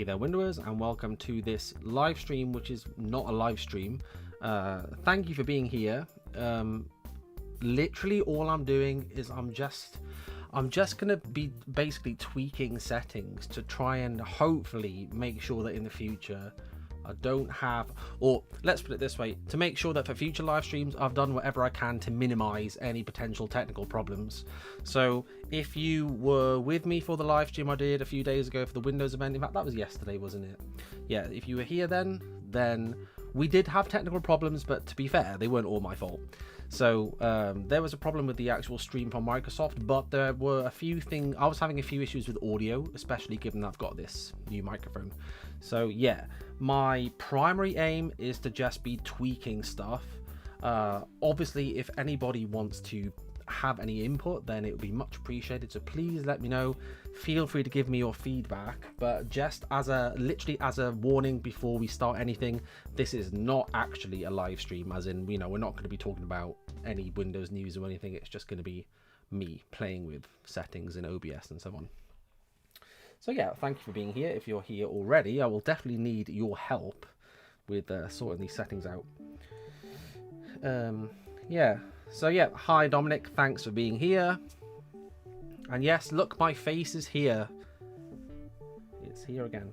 Hey there Windowers, and welcome to this live stream, which is not a live stream. Thank you for being here. Literally all I'm doing is I'm just gonna be basically tweaking settings to try and hopefully make sure that in the future I don't have, or let's put it this way, to make sure that for future live streams I've done whatever I can to minimize any potential technical problems. So if you were with me for the live stream I did a few days ago for the Windows event, in fact that was yesterday, wasn't it? Yeah, if you were here then we did have technical problems, but to be fair, they weren't all my fault. So there was a problem with the actual stream from Microsoft, but there were a few things. I was having a few issues with audio, especially given that I've got this new microphone. So yeah, my primary aim is to just be tweaking stuff. Obviously, if anybody wants to have any input, then it would be much appreciated, so please let me know. Feel free to give me your feedback, but just as literally as a warning before we start anything, this is not actually a live stream, as in, you know, we're not going to be talking about any Windows news or anything. It's just going to be me playing with settings in OBS and so on. So yeah, thank you for being here. If you're here already, I will definitely need your help with sorting these settings out. Yeah, so yeah, hi Dominic, thanks for being here. And yes, look, my face is here. It's here again.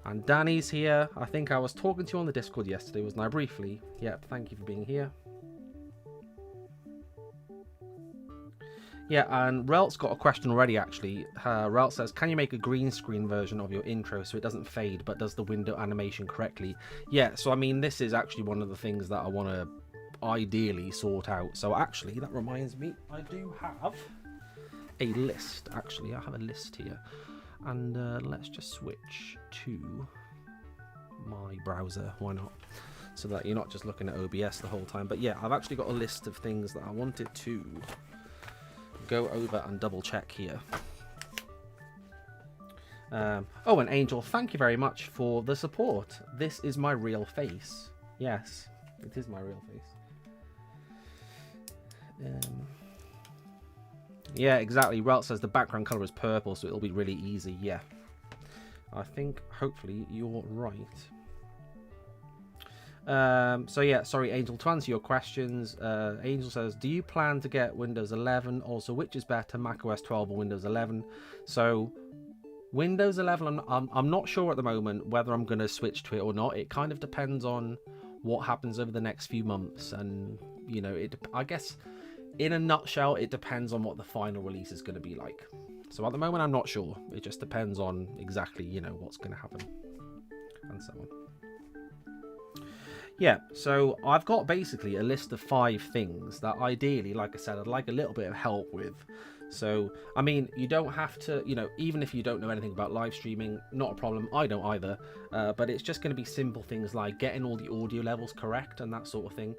And Danny's here. I think I was talking to you on the Discord yesterday, wasn't I, briefly? Yep, thank you for being here. Yeah, and Relt's got a question already, actually. Relt says, can you make a green screen version of your intro so it doesn't fade, but does the window animation correctly? Yeah, so I mean, this is actually one of the things that I want to ideally sort out. So actually, that reminds me, I do have a list. Actually, I have a list here, and let's just switch to my browser. Why not? So that you're not just looking at OBS the whole time. But yeah, I've actually got a list of things that I wanted to go over and double check here. Oh, and Angel, thank you very much for the support. This is my real face. Yes, it is my real face. Yeah, exactly. Relt says the background color is purple, so it'll be really easy. Yeah, I think hopefully you're right. So yeah, sorry Angel, to answer your questions, Angel says, do you plan to get Windows 11? Also, which is better, macOS 12 or Windows 11? So Windows 11, I'm not sure at the moment whether I'm going to switch to it or not. It kind of depends on what happens over the next few months, and you know, I guess in a nutshell, it depends on what the final release is going to be like. So at the moment, I'm not sure. It just depends on exactly, you know, what's going to happen and so on. Yeah, so I've got basically a list of 5 things that ideally, like I said, I'd like a little bit of help with. So, I mean, you don't have to, you know, even if you don't know anything about live streaming, not a problem. I don't either. But it's just going to be simple things like getting all the audio levels correct and that sort of thing.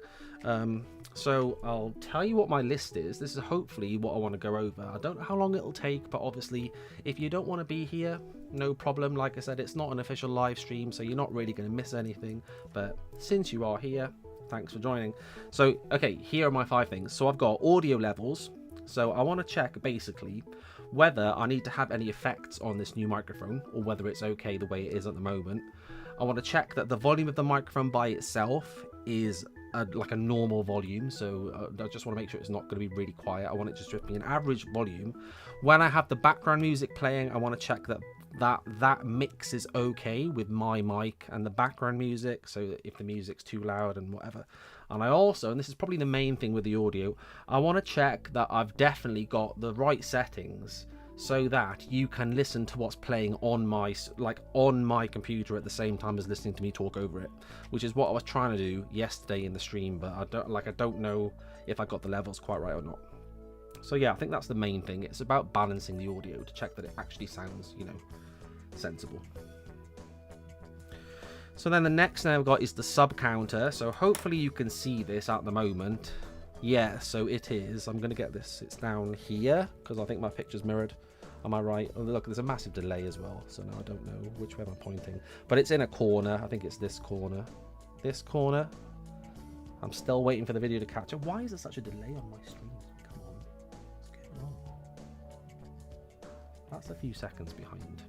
So I'll tell you what my list is. This is hopefully what I want to go over. I don't know how long it'll take, but obviously if you don't want to be here, no problem. Like I said, it's not an official live stream, so you're not really going to miss anything. But since you are here, thanks for joining. So, okay, here are my 5 things. So I've got audio levels. So I want to check basically whether I need to have any effects on this new microphone or whether it's okay the way it is at the moment. I want to check that the volume of the microphone by itself is like a normal volume. So I just want to make sure it's not going to be really quiet. I want it just to be an average volume. When I have the background music playing, I want to check that mix is okay with my mic and the background music, so if the music's too loud and whatever. And I also, and this is probably the main thing with the audio, I want to check that I've definitely got the right settings so that you can listen to what's playing on my computer at the same time as listening to me talk over it, which is what I was trying to do yesterday in the stream, but I don't know if I got the levels quite right or not. So yeah, I think that's the main thing. It's about balancing the audio to check that it actually sounds, you know, sensible. So then the next thing I've got is the sub counter. So hopefully you can see this at the moment. Yeah, so it is. I'm going to get this. It's down here because I think my picture's mirrored. Am I right? Oh, look, there's a massive delay as well. So now I don't know which way am I pointing. But it's in a corner. I think it's this corner. This corner. I'm still waiting for the video to catch up. Why is there such a delay on my stream? Come on. What's going on? That's a few seconds behind.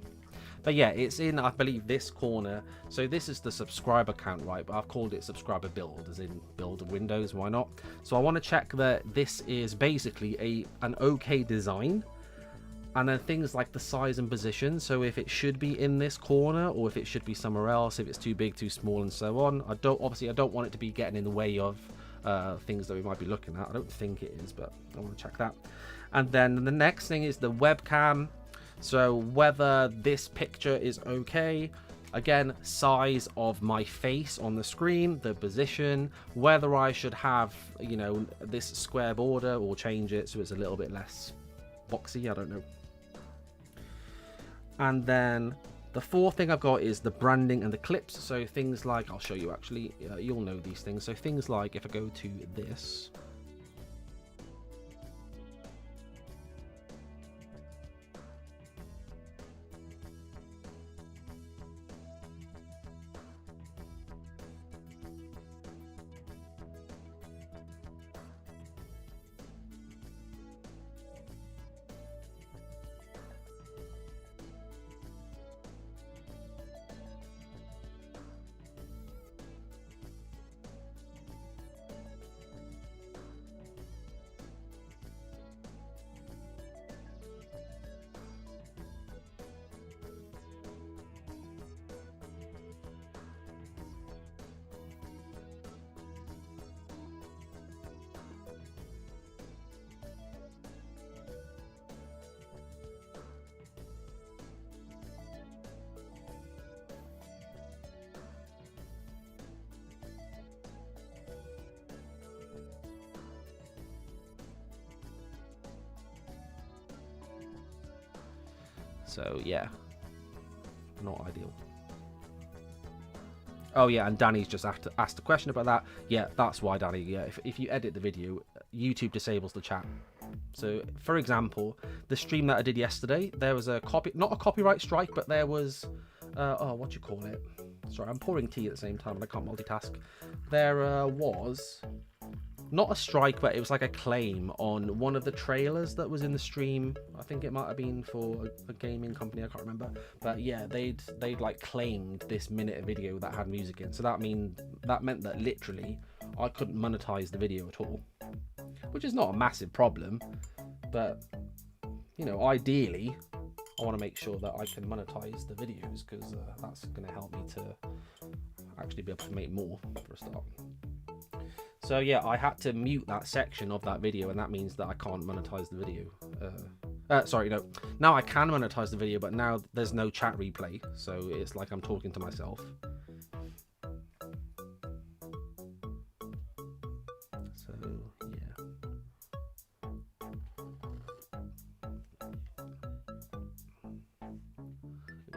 But yeah, it's in, I believe, this corner. So this is the subscriber count, right? But I've called it subscriber build, as in build of Windows. Why not? So I want to check that this is basically an okay design. And then things like the size and position. So if it should be in this corner or if it should be somewhere else, if it's too big, too small, and so on. I don't want it to be getting in the way of things that we might be looking at. I don't think it is, but I want to check that. And then the next thing is the webcam. So whether this picture is okay. Again, size of my face on the screen, the position, whether I should have, you know, this square border or change it so it's a little bit less boxy. I don't know. And then the fourth thing I've got is the branding and the clips. So things like, I'll show you actually, you'll know these things. So things like if I go to this. So yeah, not ideal. Oh yeah, and Danny's just asked a question about that. Yeah, that's why, Danny. Yeah, if you edit the video, YouTube disables the chat. So for example, the stream that I did yesterday, there was not a copyright strike, but there was what do you call it? Sorry, I'm pouring tea at the same time and I can't multitask. There was not a strike, but it was like a claim on one of the trailers that was in the stream. I think it might have been for a gaming company, I can't remember. But yeah, they'd like claimed this minute of video that had music in. So that meant that literally I couldn't monetize the video at all, which is not a massive problem. But you know, ideally, I want to make sure that I can monetize the videos because that's going to help me to actually be able to make more for a start. So yeah, I had to mute that section of that video, and that means that I can't monetize the video. Sorry, no. Now I can monetize the video, but now there's no chat replay, so it's like I'm talking to myself. So yeah.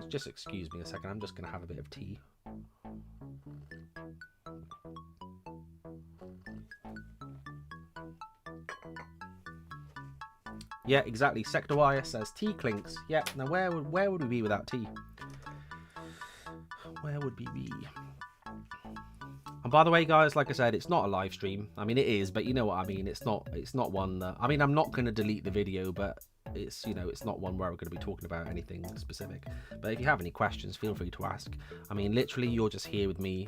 Just excuse me a second, I'm just going to have a bit of tea. Yeah, exactly. Sector Wire says tea clinks. Yeah, now where would we be without tea? Where would we be? And by the way, guys, like I said, it's not a live stream. I mean, it is, but you know what I mean. It's not one that, I mean, I'm not going to delete the video, but it's, you know, it's not one where we're going to be talking about anything specific. But if you have any questions, feel free to ask. I mean, literally, you're just here with me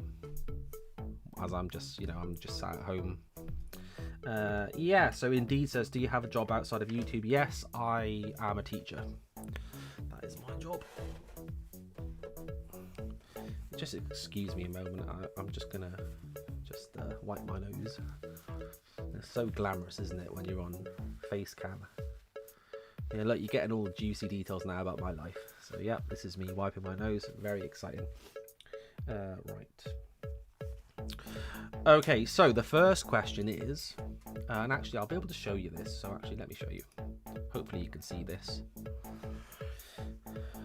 as I'm just, you know, I'm just sat at home. Yeah, so Indeed says, do you have a job outside of YouTube? Yes, I am a teacher. That is my job. Just excuse me a moment. I'm just gonna wipe my nose. It's so glamorous, isn't it, when you're on face cam? Yeah, look, you're getting all juicy details now about my life. So yeah, this is me wiping my nose. Very exciting. Right. Okay, so the first question is, and actually I'll be able to show you this, so actually let me show you. Hopefully you can see this.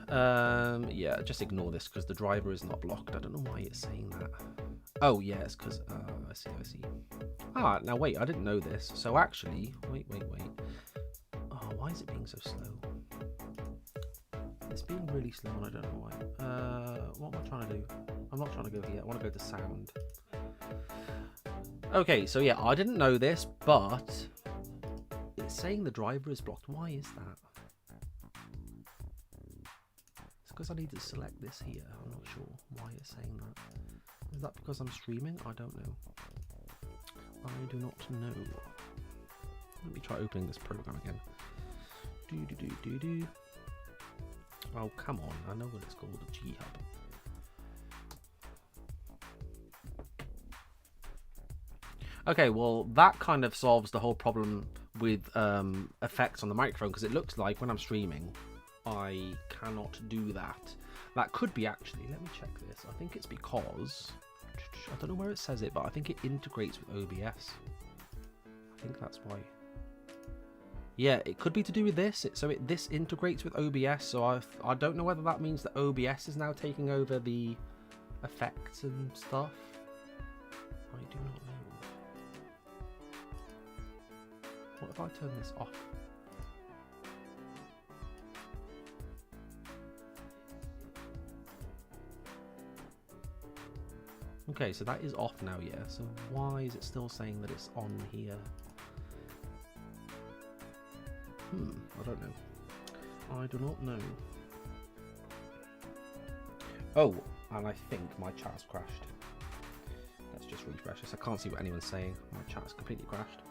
Yeah, just ignore this because the driver is not blocked. I don't know why it's saying that. Oh yeah, it's because, I see. Ah, now wait, I didn't know this. So actually, wait. Oh, why is it being so slow? It's being really slow and I don't know why. What am I trying to do? I'm not trying to go here, I want to go to sound. Okay, so yeah, I didn't know this, but it's saying the driver is blocked. Why is that? It's because I need to select this here. I'm not sure why it's saying that. Is that because I'm streaming? I don't know. I do not know. Let me try opening this program again. Oh, come on. I know what it's called, a G-Hub. Okay, well, that kind of solves the whole problem with effects on the microphone, because it looks like when I'm streaming, I cannot do that. That could be actually, let me check this. I think it's because, I don't know where it says it, but I think it integrates with OBS. I think that's why. Yeah, it could be to do with this. This integrates with OBS, so I don't know whether that means that OBS is now taking over the effects and stuff. I do not know. What if I turn this off? Okay, so that is off now, yeah. So why is it still saying that it's on here? I don't know. I do not know. Oh, and I think my chat's crashed. Let's just refresh this. I can't see what anyone's saying. My chat's completely crashed.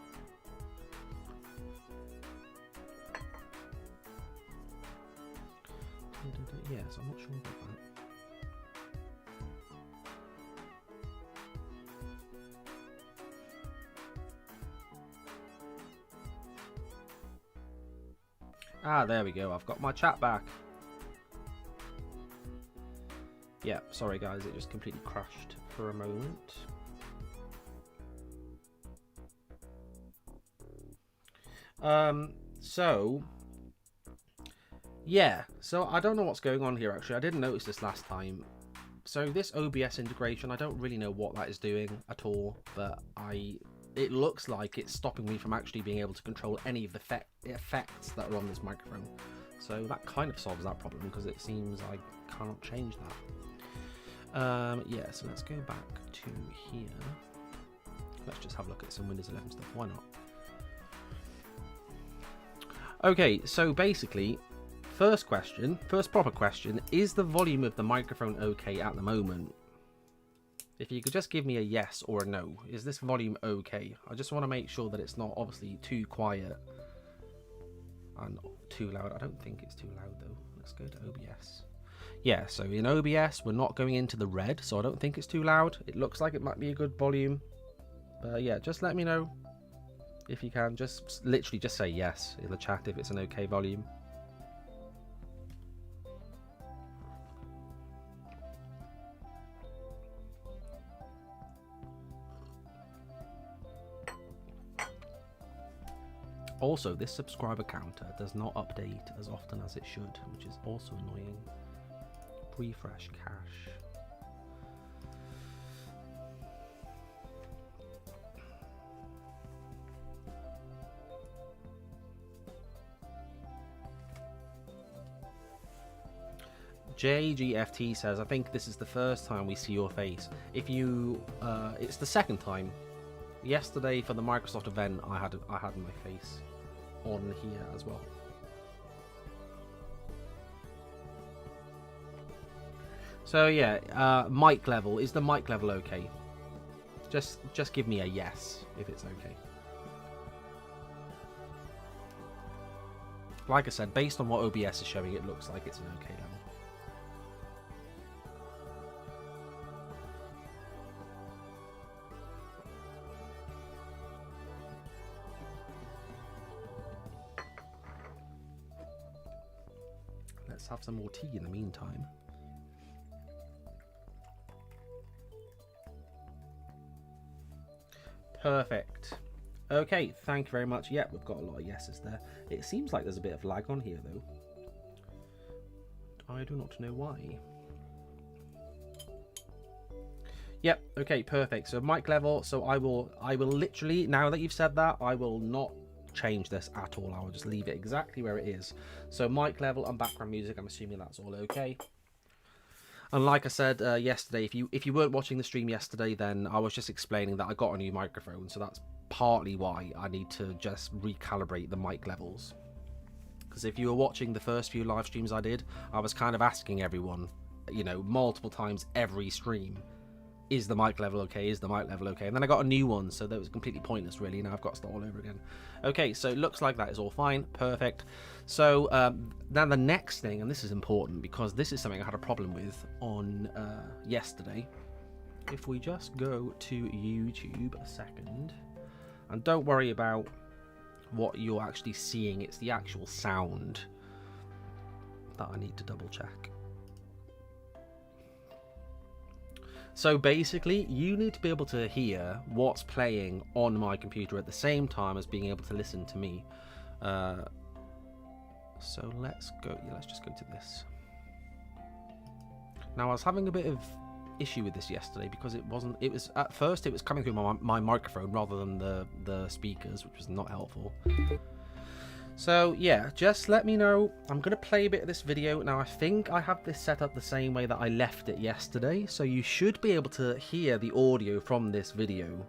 Yes, I'm not sure about that. Ah, there we go. I've got my chat back. Yeah, sorry guys, it just completely crashed for a moment. Yeah, so I don't know what's going on here actually. I didn't notice this last time. So this OBS integration, I don't really know what that is doing at all, but it looks like it's stopping me from actually being able to control any of the effects that are on this microphone. So that kind of solves that problem, because it seems I cannot change that. Yeah, so let's go back to here. Let's just have a look at some Windows 11 stuff. Why not? Okay, so basically, first proper question, is the volume of the microphone okay at the moment? If you could just give me a yes or a no. Is this volume okay? I just want to make sure that it's not obviously too quiet and too loud. I don't think it's too loud though. Let's go to OBS. Yeah, so in OBS we're not going into the red, so I don't think it's too loud. It looks like it might be a good volume. But yeah, just let me know if you can. Just literally just say yes in the chat if it's an okay volume. Also, this subscriber counter does not update as often as it should, which is also annoying. Refresh cache. JGFT says, I think this is the first time we see your face. If you, it's the second time. Yesterday for the Microsoft event, I had my face on here as well. So yeah, mic level. Is the mic level okay? Just give me a yes if it's okay. Like I said, based on what OBS is showing, it looks like it's an okay level. Let's have some more tea in the meantime. Perfect. Okay, thank you very much. Yep, we've got a lot of yeses there. It seems like there's a bit of lag on here though. I do not know why. Yep, okay, perfect. So mic level, so I will literally, now that you've said that, I will not change this at all. I will just leave it exactly where it is. So mic level and background music, I'm assuming that's all okay. And like I said yesterday, if you weren't watching the stream yesterday, then I was just explaining that I got a new microphone, so that's partly why I need to just recalibrate the mic levels, because if you were watching the first few live streams I did, I was kind of asking everyone, you know, multiple times every stream, is the mic level okay, is the mic level okay? And then I got a new one, so that was completely pointless really. Now I've got to start all over again. Okay, so it looks like that is all fine, perfect. So now the next thing, and this is important because this is something I had a problem with on yesterday. If we just go to YouTube a second, and don't worry about what you're actually seeing, it's the actual sound that I need to double check. So basically, you need to be able to hear what's playing on my computer at the same time as being able to listen to me. So let's go. Yeah, let's just go to this. Now I was having a bit of issue with this yesterday because it was at first it was coming through my microphone rather than the speakers, which was not helpful. So yeah, just let me know. I'm going to play a bit of this video. Now I think I have this set up the same way that I left it yesterday, so you should be able to hear the audio from this video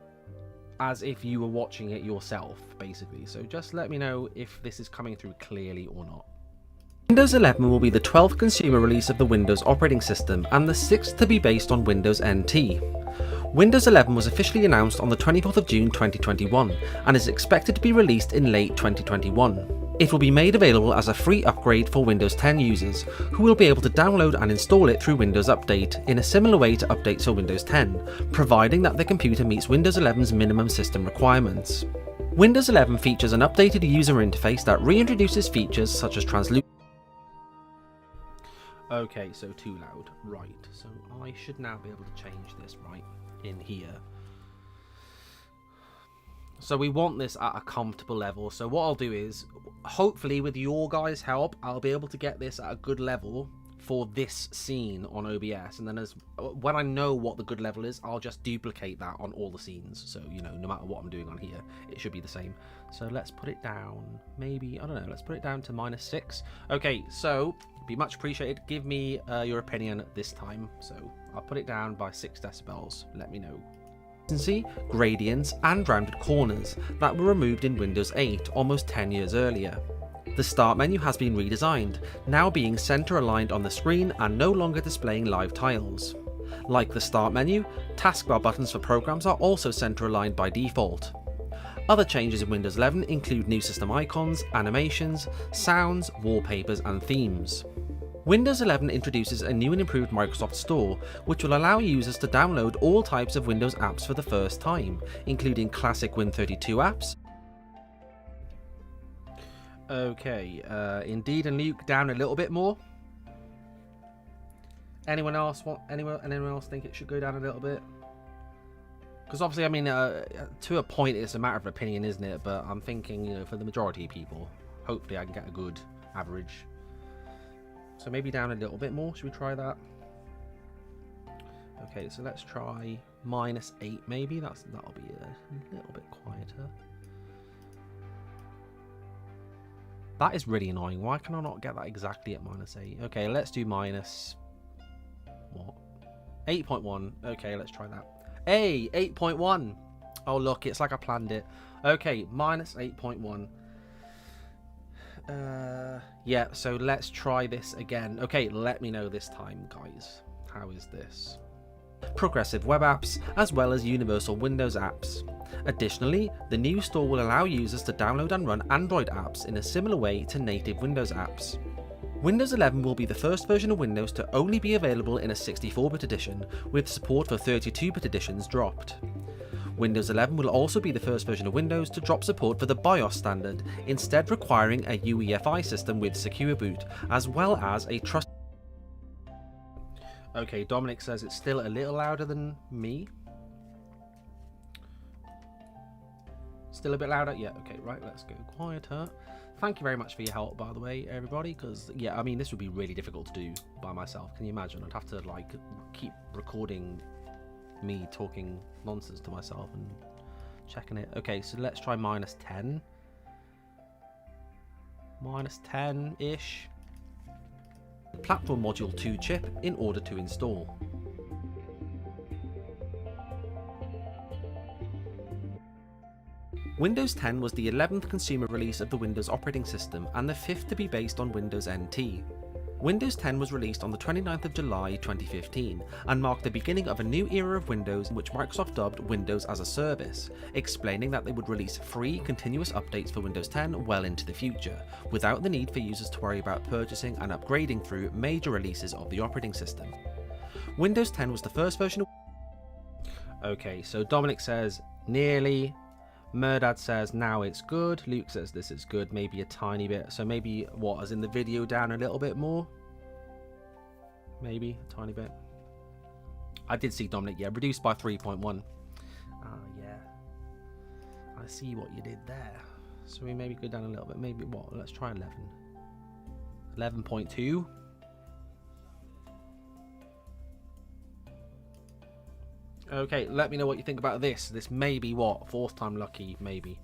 as if you were watching it yourself, basically. So just let me know if this is coming through clearly or not. Windows 11 will be the 12th consumer release of the Windows operating system and the 6th to be based on Windows NT. Windows 11 was officially announced on the 24th of June 2021 and is expected to be released in late 2021. It will be made available as a free upgrade for Windows 10 users, who will be able to download and install it through Windows Update in a similar way to updates for Windows 10, providing that the computer meets Windows 11's minimum system requirements. Windows 11 features an updated user interface that reintroduces features such as translucent. Okay, so too loud. Right, so I should now be able to change this right in here. So we want this at a comfortable level. So what I'll do is, hopefully with your guys' help, I'll be able to get this at a good level for this scene on OBS. And then when I know what the good level is, I'll just duplicate that on all the scenes. So, you know, no matter what I'm doing on here, it should be the same. So let's put it down, maybe, I don't know, let's put it down to -6. Okay, so be much appreciated. Give me your opinion this time. So I'll put it down by 6 decibels. Let me know. Gradients and rounded corners that were removed in Windows 8 almost 10 years earlier. The start menu has been redesigned, now being center aligned on the screen and no longer displaying live tiles. Like the start menu, taskbar buttons for programs are also center aligned by default. Other changes in Windows 11 include new system icons, animations, sounds, wallpapers and themes. Windows 11 introduces a new and improved Microsoft Store, which will allow users to download all types of Windows apps for the first time, including classic Win32 apps. Okay, Indeed and Luke down a little bit more. Anyone else think it should go down a little bit? Because obviously, I mean, to a point, it's a matter of opinion, isn't it? But I'm thinking, you know, for the majority of people, hopefully I can get a good average. So maybe down a little bit more. Should we try that? Okay, so let's try -8 maybe. That'll be a little bit quieter. That is really annoying. Why can I not get that exactly at -8? Okay, let's do what? 8.1. Okay, let's try that. Hey, 8.1. Oh look, it's like I planned it. Okay, -8.1. Yeah, so let's try this again. Okay, let me know this time, guys. How is this? Progressive web apps, as well as universal Windows apps. Additionally, the new store will allow users to download and run Android apps in a similar way to native Windows apps. Windows 11 will be the first version of Windows to only be available in a 64-bit edition, with support for 32-bit editions dropped. Windows 11 will also be the first version of Windows to drop support for the BIOS standard, instead requiring a UEFI system with Secure Boot, as well as a trust. Okay, Dominic says it's still a little louder than me. Still a bit louder? Yeah, okay, right, let's go quieter. Thank you very much for your help, by the way, everybody, because, yeah, I mean, this would be really difficult to do by myself. Can you imagine? I'd have to, like, keep recording me talking nonsense to myself and checking it. Okay, so let's try -10. -10-ish. Platform Module 2 chip in order to install. Windows 10 was the 11th consumer release of the Windows operating system and the 5th to be based on Windows NT. Windows 10 was released on the 29th of July 2015 and marked the beginning of a new era of Windows, which Microsoft dubbed Windows as a Service, explaining that they would release free continuous updates for Windows 10 well into the future, without the need for users to worry about purchasing and upgrading through major releases of the operating system. Windows 10 was the first version of... Okay, so Dominic says nearly. Murdad says now it's good. Luke says this is good, maybe a tiny bit. So maybe, what, as in the video down a little bit more? Maybe a tiny bit. I did see Dominic, yeah, reduced by 3.1. Yeah. I see what you did there. So we maybe go down a little bit. Maybe what? Let's try 11. 11.2. Okay, let me know what you think about this. This may be what? Fourth time lucky, maybe.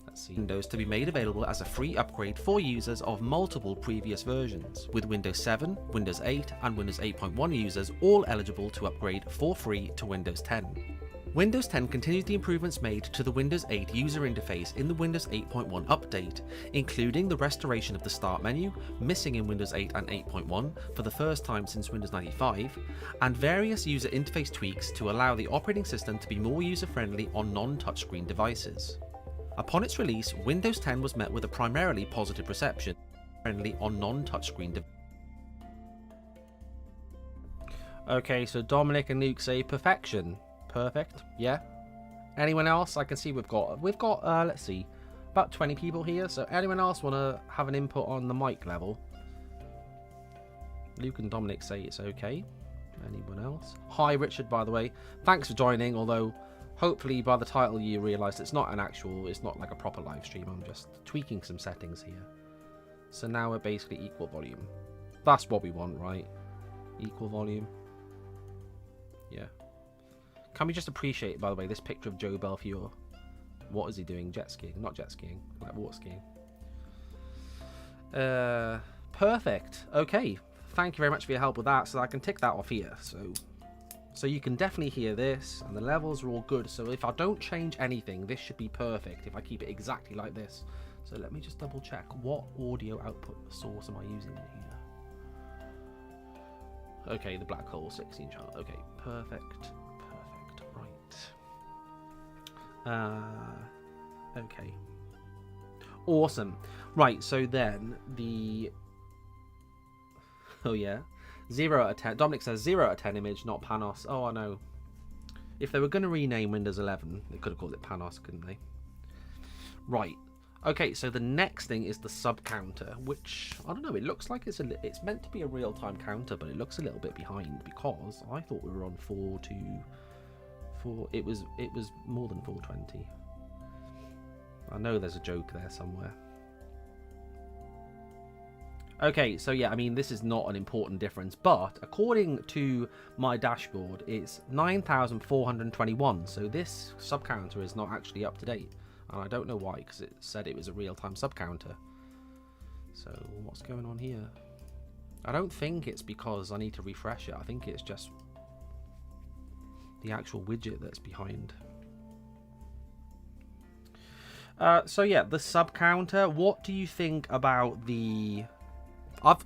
Let's see. Windows to be made available as a free upgrade for users of multiple previous versions, with Windows 7, Windows 8 and Windows 8.1 users all eligible to upgrade for free to Windows 10. Windows 10 continues the improvements made to the Windows 8 user interface in the Windows 8.1 update, including the restoration of the Start menu, missing in Windows 8 and 8.1 for the first time since Windows 95, and various user interface tweaks to allow the operating system to be more user-friendly on non-touchscreen devices. Upon its release, Windows 10 was met with a primarily positive reception, friendly on non-touchscreen devices. Okay, so Dominic and Luke say perfection. Perfect, yeah. Anyone else? I can see we've got let's see, about 20 people here. So anyone else want to have an input on the mic level? Luke and Dominic say it's okay. Anyone else? Hi Richard, by the way. Thanks for joining, although hopefully by the title you realise it's not like a proper live stream. I'm just tweaking some settings here. So now we're basically equal volume. That's what we want, right? Equal volume. Yeah. Can we just appreciate, by the way, this picture of Joe Belfiore? What is he doing? Jet skiing. Not jet skiing, like water skiing. Perfect. Okay. Thank you very much for your help with that. So I can tick that off here. So you can definitely hear this, and the levels are all good. So if I don't change anything, this should be perfect if I keep it exactly like this. So let me just double check. What audio output source am I using here? Okay, the Black Hole 16 chart. Okay, perfect. Okay, awesome. Right, so then oh yeah, 0 out of 10. Dominic says 0 out of 10 image, not Panos. Oh, I know. If they were going to rename Windows 11, they could have called it Panos, couldn't they? Right. Okay, so the next thing is the sub counter, which I don't know. It looks like it's meant to be a real-time counter, but it looks a little bit behind because I thought we were on 4. It was more than 420. I know there's a joke there somewhere. Okay, so yeah, I mean, this is not an important difference, but according to my dashboard, it's 9,421. So this sub counter is not actually up to date, and I don't know why, because it said it was a real-time sub counter. So what's going on here? I don't think it's because I need to refresh it. I think it's just the actual widget that's behind. So yeah, the sub counter. What do you think about the? I've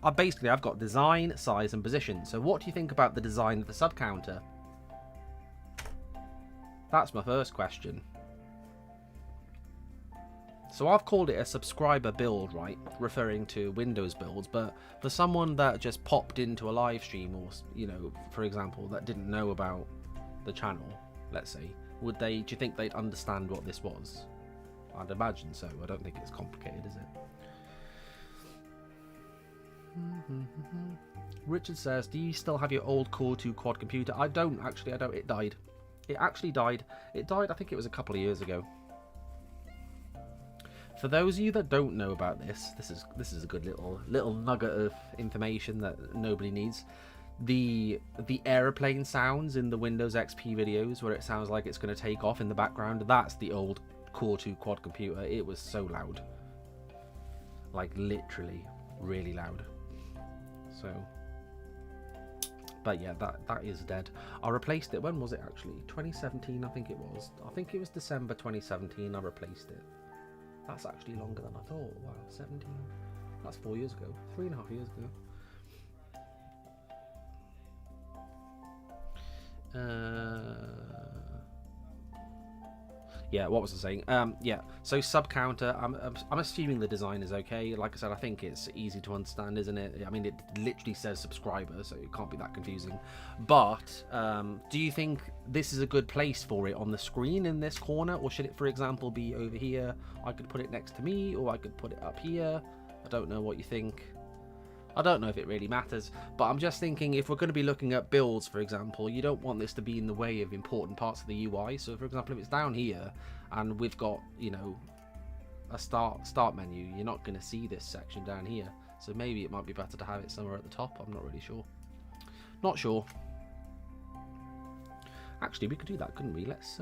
got design, size, and position. So what do you think about the design of the sub counter? That's my first question. So I've called it a subscriber build, right, referring to Windows builds, but for someone that just popped into a live stream, or, you know, for example, that didn't know about the channel, let's say, do you think they'd understand what this was? I'd imagine so. I don't think it's complicated, is it? Richard says, do you still have your old Core 2 quad computer? I don't, actually. I don't. It died. It actually died. It died, I think it was a couple of years ago. For those of you that don't know about this is a good little nugget of information that nobody needs. The aeroplane sounds in the Windows XP videos where it sounds like it's going to take off in the background, that's the old Core 2 quad computer. It was so loud. Like literally really loud. So But yeah, that is dead. I replaced it. When was it actually? 2017, I think it was. I think it was December 2017 I replaced it. That's actually longer than I thought. Wow, 17. That's 4 years ago. 3.5 years ago. Yeah, what was I saying? Yeah, so sub counter. I'm assuming the design is okay. Like I said, I think it's easy to understand, isn't it? I mean, it literally says subscriber, so it can't be that confusing. But do you think this is a good place for it on the screen in this corner, or should it, for example, be over here? I could put it next to me, or I could put it up here. I don't know what you think. I don't know if it really matters, but I'm just thinking if we're going to be looking at builds, for example, you don't want this to be in the way of important parts of the UI. So, for example, if it's down here and we've got, you know, a start menu, you're not going to see this section down here. So maybe it might be better to have it somewhere at the top. I'm not really sure. Not sure. Actually, we could do that, couldn't we? Let's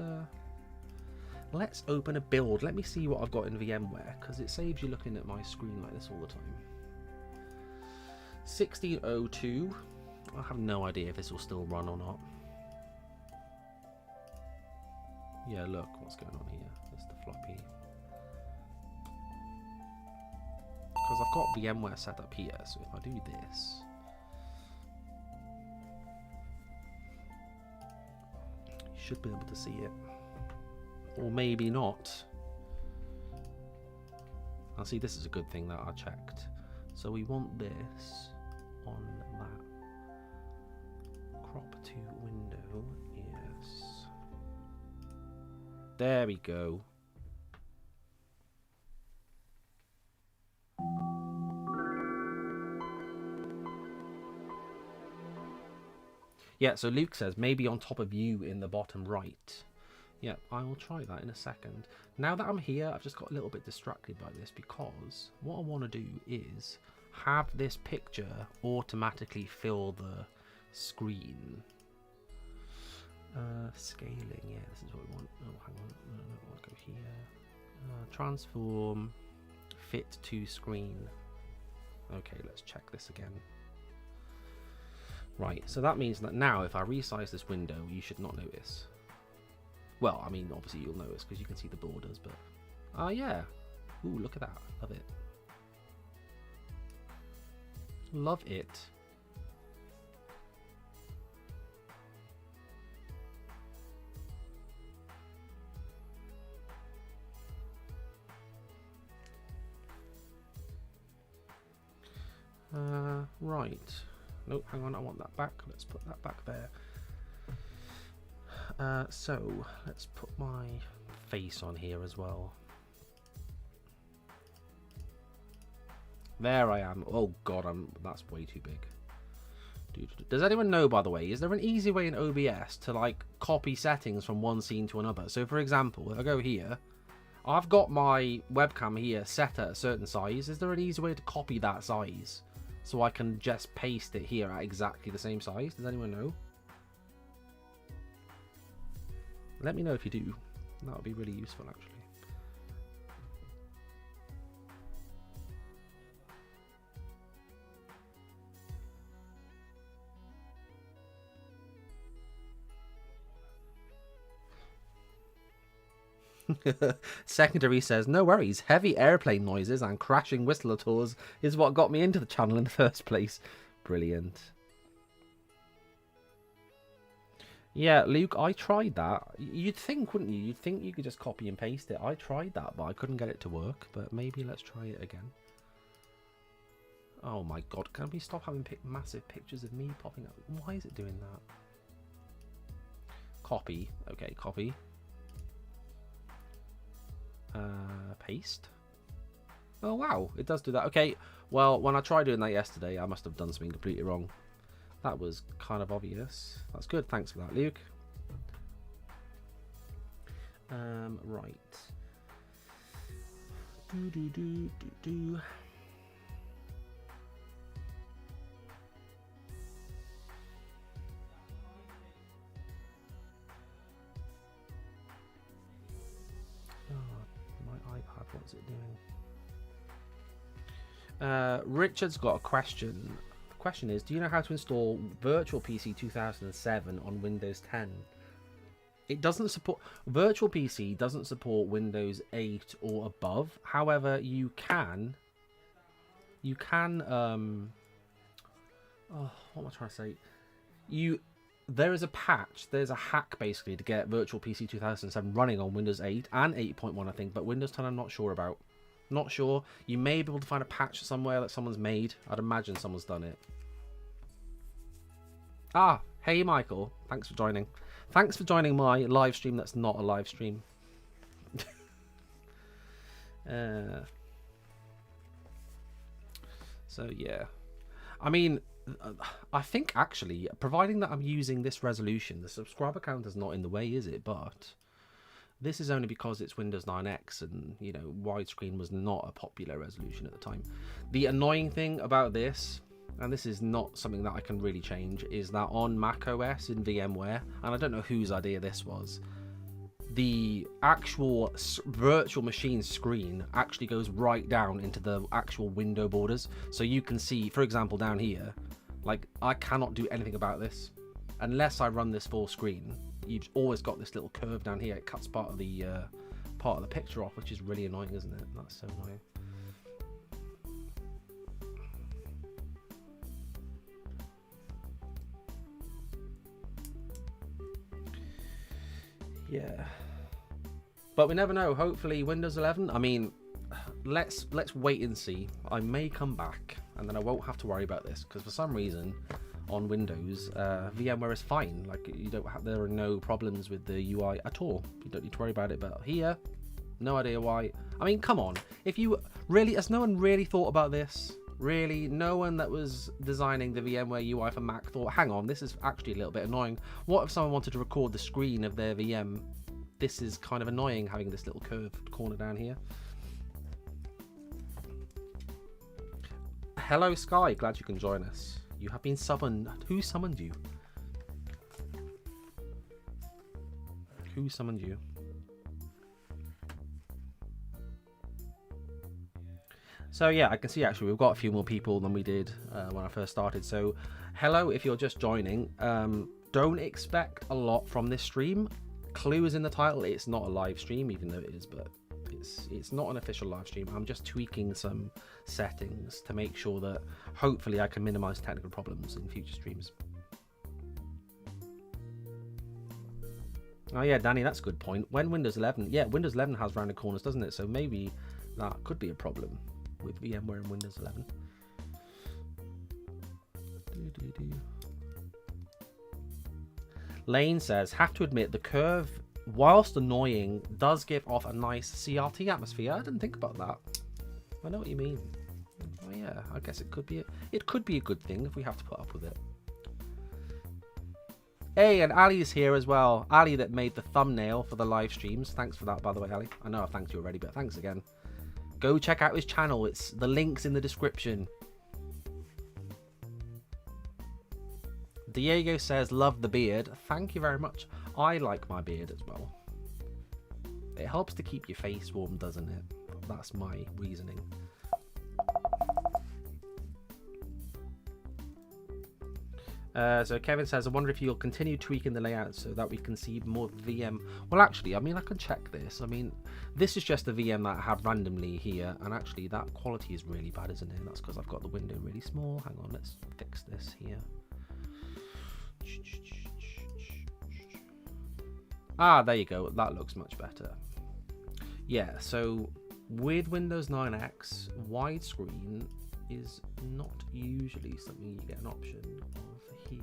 open a build. Let me see what I've got in VMware, because it saves you looking at my screen like this all the time. 1602. I have no idea if this will still run or not. Yeah, look what's going on here. There's the floppy. Because I've got VMware set up here, so if I do this, you should be able to see it. Or maybe not. I'll see, this is a good thing that I checked. So we want this on that. Crop to window, yes. There we go. Yeah, so Luke says maybe on top of you in the bottom right. Yeah, I will try that in a second. Now that I'm here, I've just got a little bit distracted by this because what I want to do is have this picture automatically fill the screen. Scaling, yeah, this is what we want. Oh, hang on, no, I want to go here. Transform, fit to screen. Okay, let's check this again. Right, so that means that now if I resize this window, you should not notice. Well, I mean, obviously you'll notice because you can see the borders, but... yeah. Ooh, look at that. Love it. Love it. Right. Nope, hang on, I want that back. Let's put that back there. So, let's put my face on here as well. There I am. Oh god, that's way too big. Does anyone know, by the way, is there an easy way in OBS to like copy settings from one scene to another? So for example, if I go here, I've got my webcam here set at a certain size. Is there an easy way to copy that size so I can just paste it here at exactly the same size? Does anyone know? Let me know if you do. That would be really useful, actually. Secondary says, no worries, heavy airplane noises and crashing whistletors is what got me into the channel in the first place. Brilliant. Yeah, Luke, I tried that. You'd think, wouldn't you? You'd think you could just copy and paste it. I tried that, but I couldn't get it to work. But maybe let's try it again. Oh my god, can we stop having massive pictures of me popping up? Why is it doing that? Copy. Okay, copy. Paste. Oh wow, it does do that. Okay, well, when I tried doing that yesterday, I must have done something completely wrong. That was kind of obvious. That's good. Thanks for that, Luke. Right. Do. What's it doing? Richard's got a question. The question is, do you know how to install Virtual PC 2007 on Windows 10? It doesn't support... Virtual PC doesn't support Windows 8 or above. However, you can... oh, what am I trying to say? There is a patch, there's a hack basically to get Virtual PC 2007 running on Windows 8 and 8.1 I think, but Windows 10 I'm not sure about. Not sure. You may be able to find a patch somewhere that someone's made. I'd imagine someone's done it. Ah, hey Michael, thanks for joining. Thanks for joining my live stream that's not a live stream. So yeah. I mean, I think actually, providing that I'm using this resolution, the subscriber count is not in the way, is it? But this is only because it's Windows 9X and, you know, widescreen was not a popular resolution at the time. The annoying thing about this, and this is not something that I can really change, is that on macOS in VMware, and I don't know whose idea this was, the actual virtual machine screen actually goes right down into the actual window borders. So you can see, for example, down here, like I cannot do anything about this unless I run this full screen. You've always got this little curve down here. It cuts part of the picture off, which is really annoying, isn't it? That's so annoying. Yeah, but we never know. Hopefully Windows 11, I mean, let's wait and see. I may come back and then I won't have to worry about this, because for some reason on Windows VMware is fine. Like, you don't have, there are no problems with the UI at all. You don't need to worry about it. But here, no idea why. I mean, come on, if you really, has no one really thought about this? Really, no one that was designing the VMware UI for Mac thought, hang on, this is actually a little bit annoying. What if someone wanted to record the screen of their VM? This is kind of annoying, having this little curved corner down here. Hello Sky, glad you can join us. You have been summoned. Who summoned you? Who summoned you? So yeah, I can see actually we've got a few more people than we did when I first started. So hello, if you're just joining. Don't expect a lot from this stream. Clue is in the title. It's not a live stream, even though it is, but it's not an official live stream. I'm just tweaking some settings to make sure that hopefully I can minimize technical problems in future streams. Oh yeah, Danny, that's a good point. When Windows 11, yeah, Windows 11 has rounded corners, doesn't it? So maybe that could be a problem with VMware and Windows 11. Lane says, have to admit the curve, whilst annoying, does give off a nice CRT atmosphere. I didn't think about that. I know what you mean. Oh yeah, I guess it could be a good thing if we have to put up with it. Hey, and Ali's here as well. Ali that made the thumbnail for the live streams. Thanks for that, by the way, Ali. I know I've thanked you already, but thanks again. Go check out his channel. It's the link's in the description. Diego says, love the beard. Thank you very much. I like my beard as well. It helps to keep your face warm, doesn't it? That's my reasoning. So Kevin says, I wonder if you'll continue tweaking the layout so that we can see more VM. Well, actually, I mean, I can check this. I mean, this is just the VM that I have randomly here. And actually, that quality is really bad, isn't it? That's because I've got the window really small. Hang on, let's fix this here. Ah, there you go. That looks much better. Yeah, so with Windows 9X, widescreen is not usually something you get an option of here.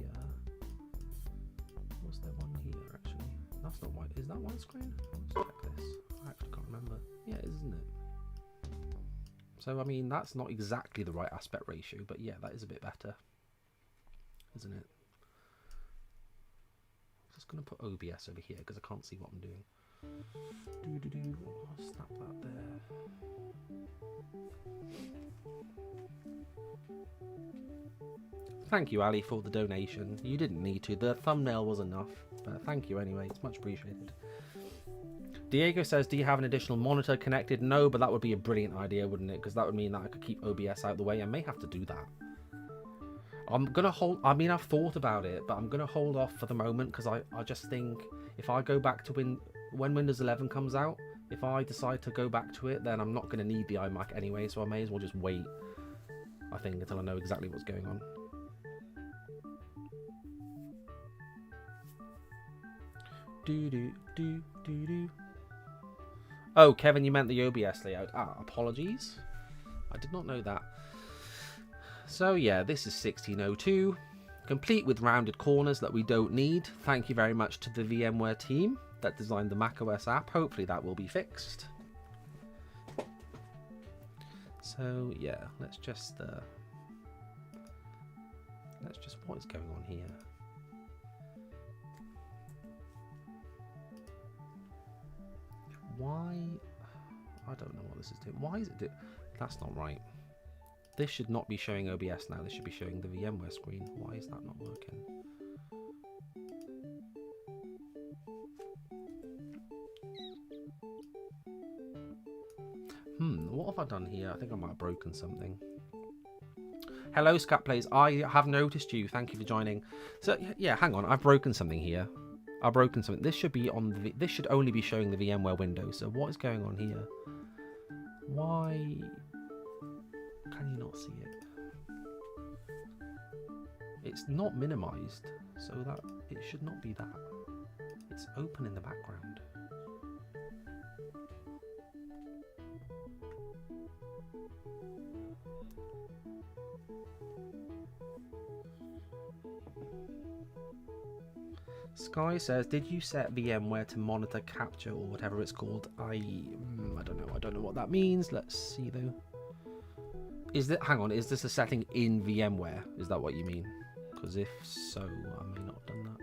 Was there one here actually? That's not white. Is that widescreen? Let's check this. I actually can't remember. Yeah, it is, isn't it? So I mean, that's not exactly the right aspect ratio, but yeah, that is a bit better, isn't it? I'm just gonna put OBS over here because I can't see what I'm doing. I'll snap that there. Thank you, Ali, for the donation. You didn't need to. The thumbnail was enough. But thank you anyway. It's much appreciated. Diego says, do you have an additional monitor connected? No, but that would be a brilliant idea, wouldn't it? Because that would mean that I could keep OBS out of the way. I may have to do that. I'm gonna hold. I mean, I've thought about it, but I'm gonna hold off for the moment because I just think if I go back to when Windows 11 comes out, if I decide to go back to it, then I'm not gonna need the iMac anyway. So I may as well just wait. I think until I know exactly what's going on. Do. Oh, Kevin, you meant the OBS layout. Apologies. I did not know that. So yeah, this is 1602, complete with rounded corners that we don't need. Thank you very much to the VMware team that designed the macOS app. Hopefully that will be fixed. So yeah, let's just what is going on here? Why? I don't know what this is doing. Why is it doing? That's not right. This should not be showing OBS now. This should be showing the VMware screen. Why is that not working? What have I done here? I think I might have broken something. Hello, Scat Plays. I have noticed you. Thank you for joining. So yeah, hang on. I've broken something here. I've broken something. This should be on the. This should only be showing the VMware window. So what is going on here? Why can you not see it? It's not minimized, so that it should not be that. It's open in the background. Sky says, did you set VMware to monitor capture or whatever it's called? I don't know. I don't know what that means. Let's see though. Is that, hang on, is this a setting in VMware? Is that what you mean? Because if so, I may not have done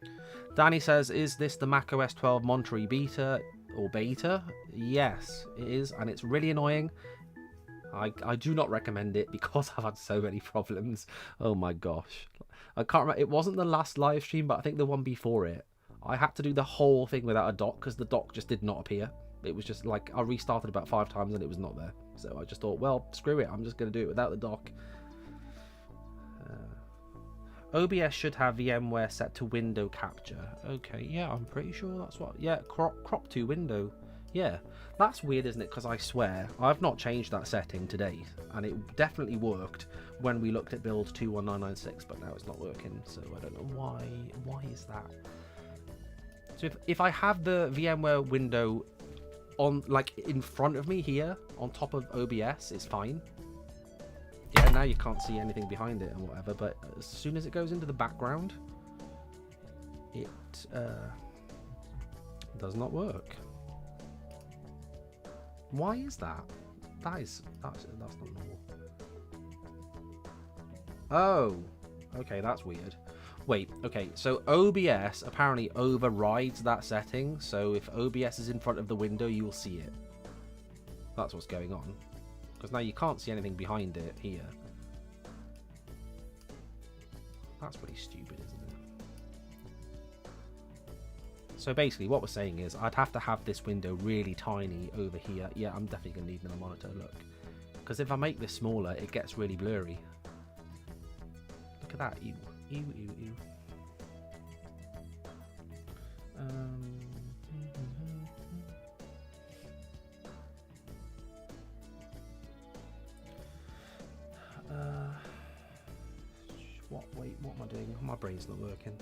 that. Danny says, is this the macOS 12 Monterey beta or beta? Yes, it is, and it's really annoying. I do not recommend it because I've had so many problems. Oh my gosh. I can't remember. It wasn't the last live stream, but I think the one before it. I had to do the whole thing without a dock because the dock just did not appear. It was just like I restarted about 5 times and it was not there. So I just thought, well, screw it. I'm just going to do it without the dock. OBS should have VMware set to window capture. Okay, yeah, I'm pretty sure that's what... Yeah, crop to window. Yeah, that's weird, isn't it? Because I swear, I've not changed that setting to date. And it definitely worked when we looked at build 21996, but now it's not working. So I don't know why. Why is that? So if I have the VMware window on, like, in front of me here, on top of OBS, it's fine. Yeah, now you can't see anything behind it and whatever, but as soon as it goes into the background, it does not work. Why is that? That's not normal. Oh, okay, that's weird. Wait, okay, so OBS apparently overrides that setting, so if OBS is in front of the window, you will see it. That's what's going on. Because now you can't see anything behind it here. That's pretty stupid, isn't it? So basically what we're saying is I'd have to have this window really tiny over here. Yeah, I'm definitely going to need another monitor, look. Because if I make this smaller, it gets really blurry. Look at that. Ew, ew, ew, ew. Wait, what am I doing? My brain's not working.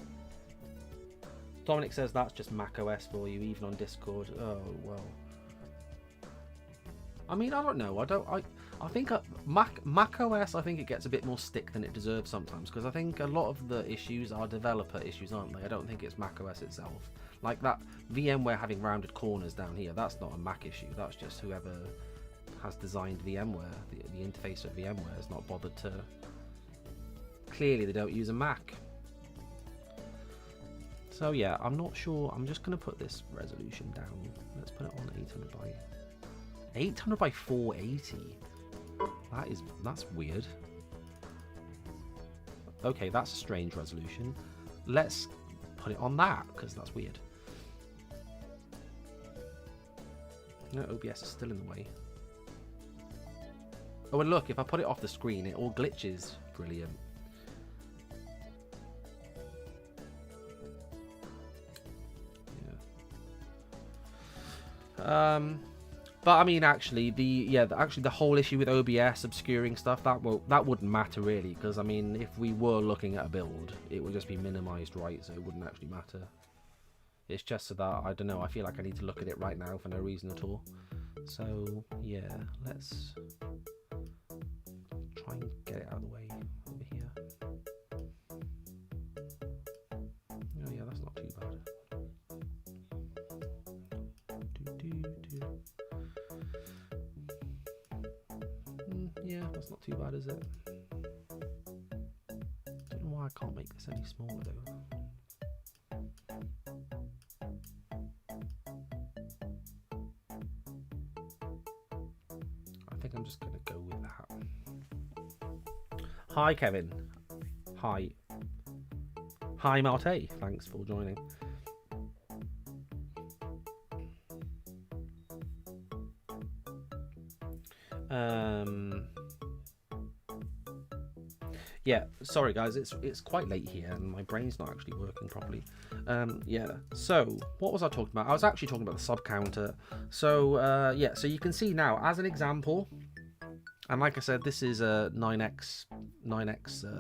Dominic says that's just macOS for you, even on Discord. Oh, well. I mean, I don't know. I think macOS, I think it gets a bit more stick than it deserves sometimes, because I think a lot of the issues are developer issues, aren't they? I don't think it's macOS itself. Like that VMware having rounded corners down here, that's not a Mac issue. That's just whoever has designed VMware. The interface of VMware has not bothered to... Clearly they don't use a Mac. So yeah, I'm not sure. I'm just going to put this resolution down. Let's put it on 800 by 480. That's weird. Okay, that's a strange resolution. Let's put it on that because that's weird. No, OBS is still in the way. Oh, and look, if I put it off the screen, it all glitches. Brilliant. Yeah. But I mean, actually, the whole issue with OBS obscuring stuff, that wouldn't matter really, because I mean, if we were looking at a build, it would just be minimized, right? So it wouldn't actually matter. It's just so that, I don't know, I feel like I need to look at it right now for no reason at all. So yeah, let's try and get it out of the way over here. Oh yeah, that's not too bad. Yeah, that's not too bad, is it? Don't know why I can't make this any smaller though. I think I'm just gonna go with that. Hi Kevin. Hi. Hi Marte. Thanks for joining. Yeah, sorry guys, it's quite late here and my brain's not actually working properly. Yeah, so what was I talking about? I was actually talking about the sub counter. So yeah, so you can see now as an example, and like I said, this is a 9x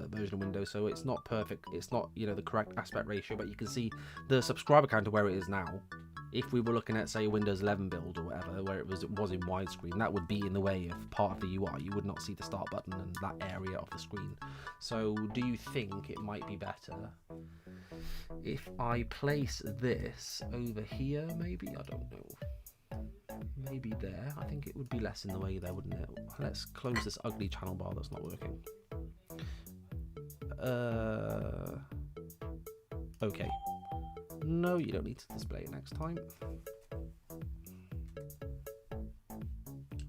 version of Windows, so it's not perfect. It's not, you know, the correct aspect ratio, but you can see the subscriber counter where it is now. If we were looking at, say, a Windows 11 build or whatever, where it was in widescreen, that would be in the way of part of the UI. You would not see the start button and that area of the screen. So do you think it might be better if I place this over here, maybe? I don't know. Maybe there. I think it would be less in the way there, wouldn't it? Let's close this ugly channel bar that's not working. Okay. No, you don't need to display it next time.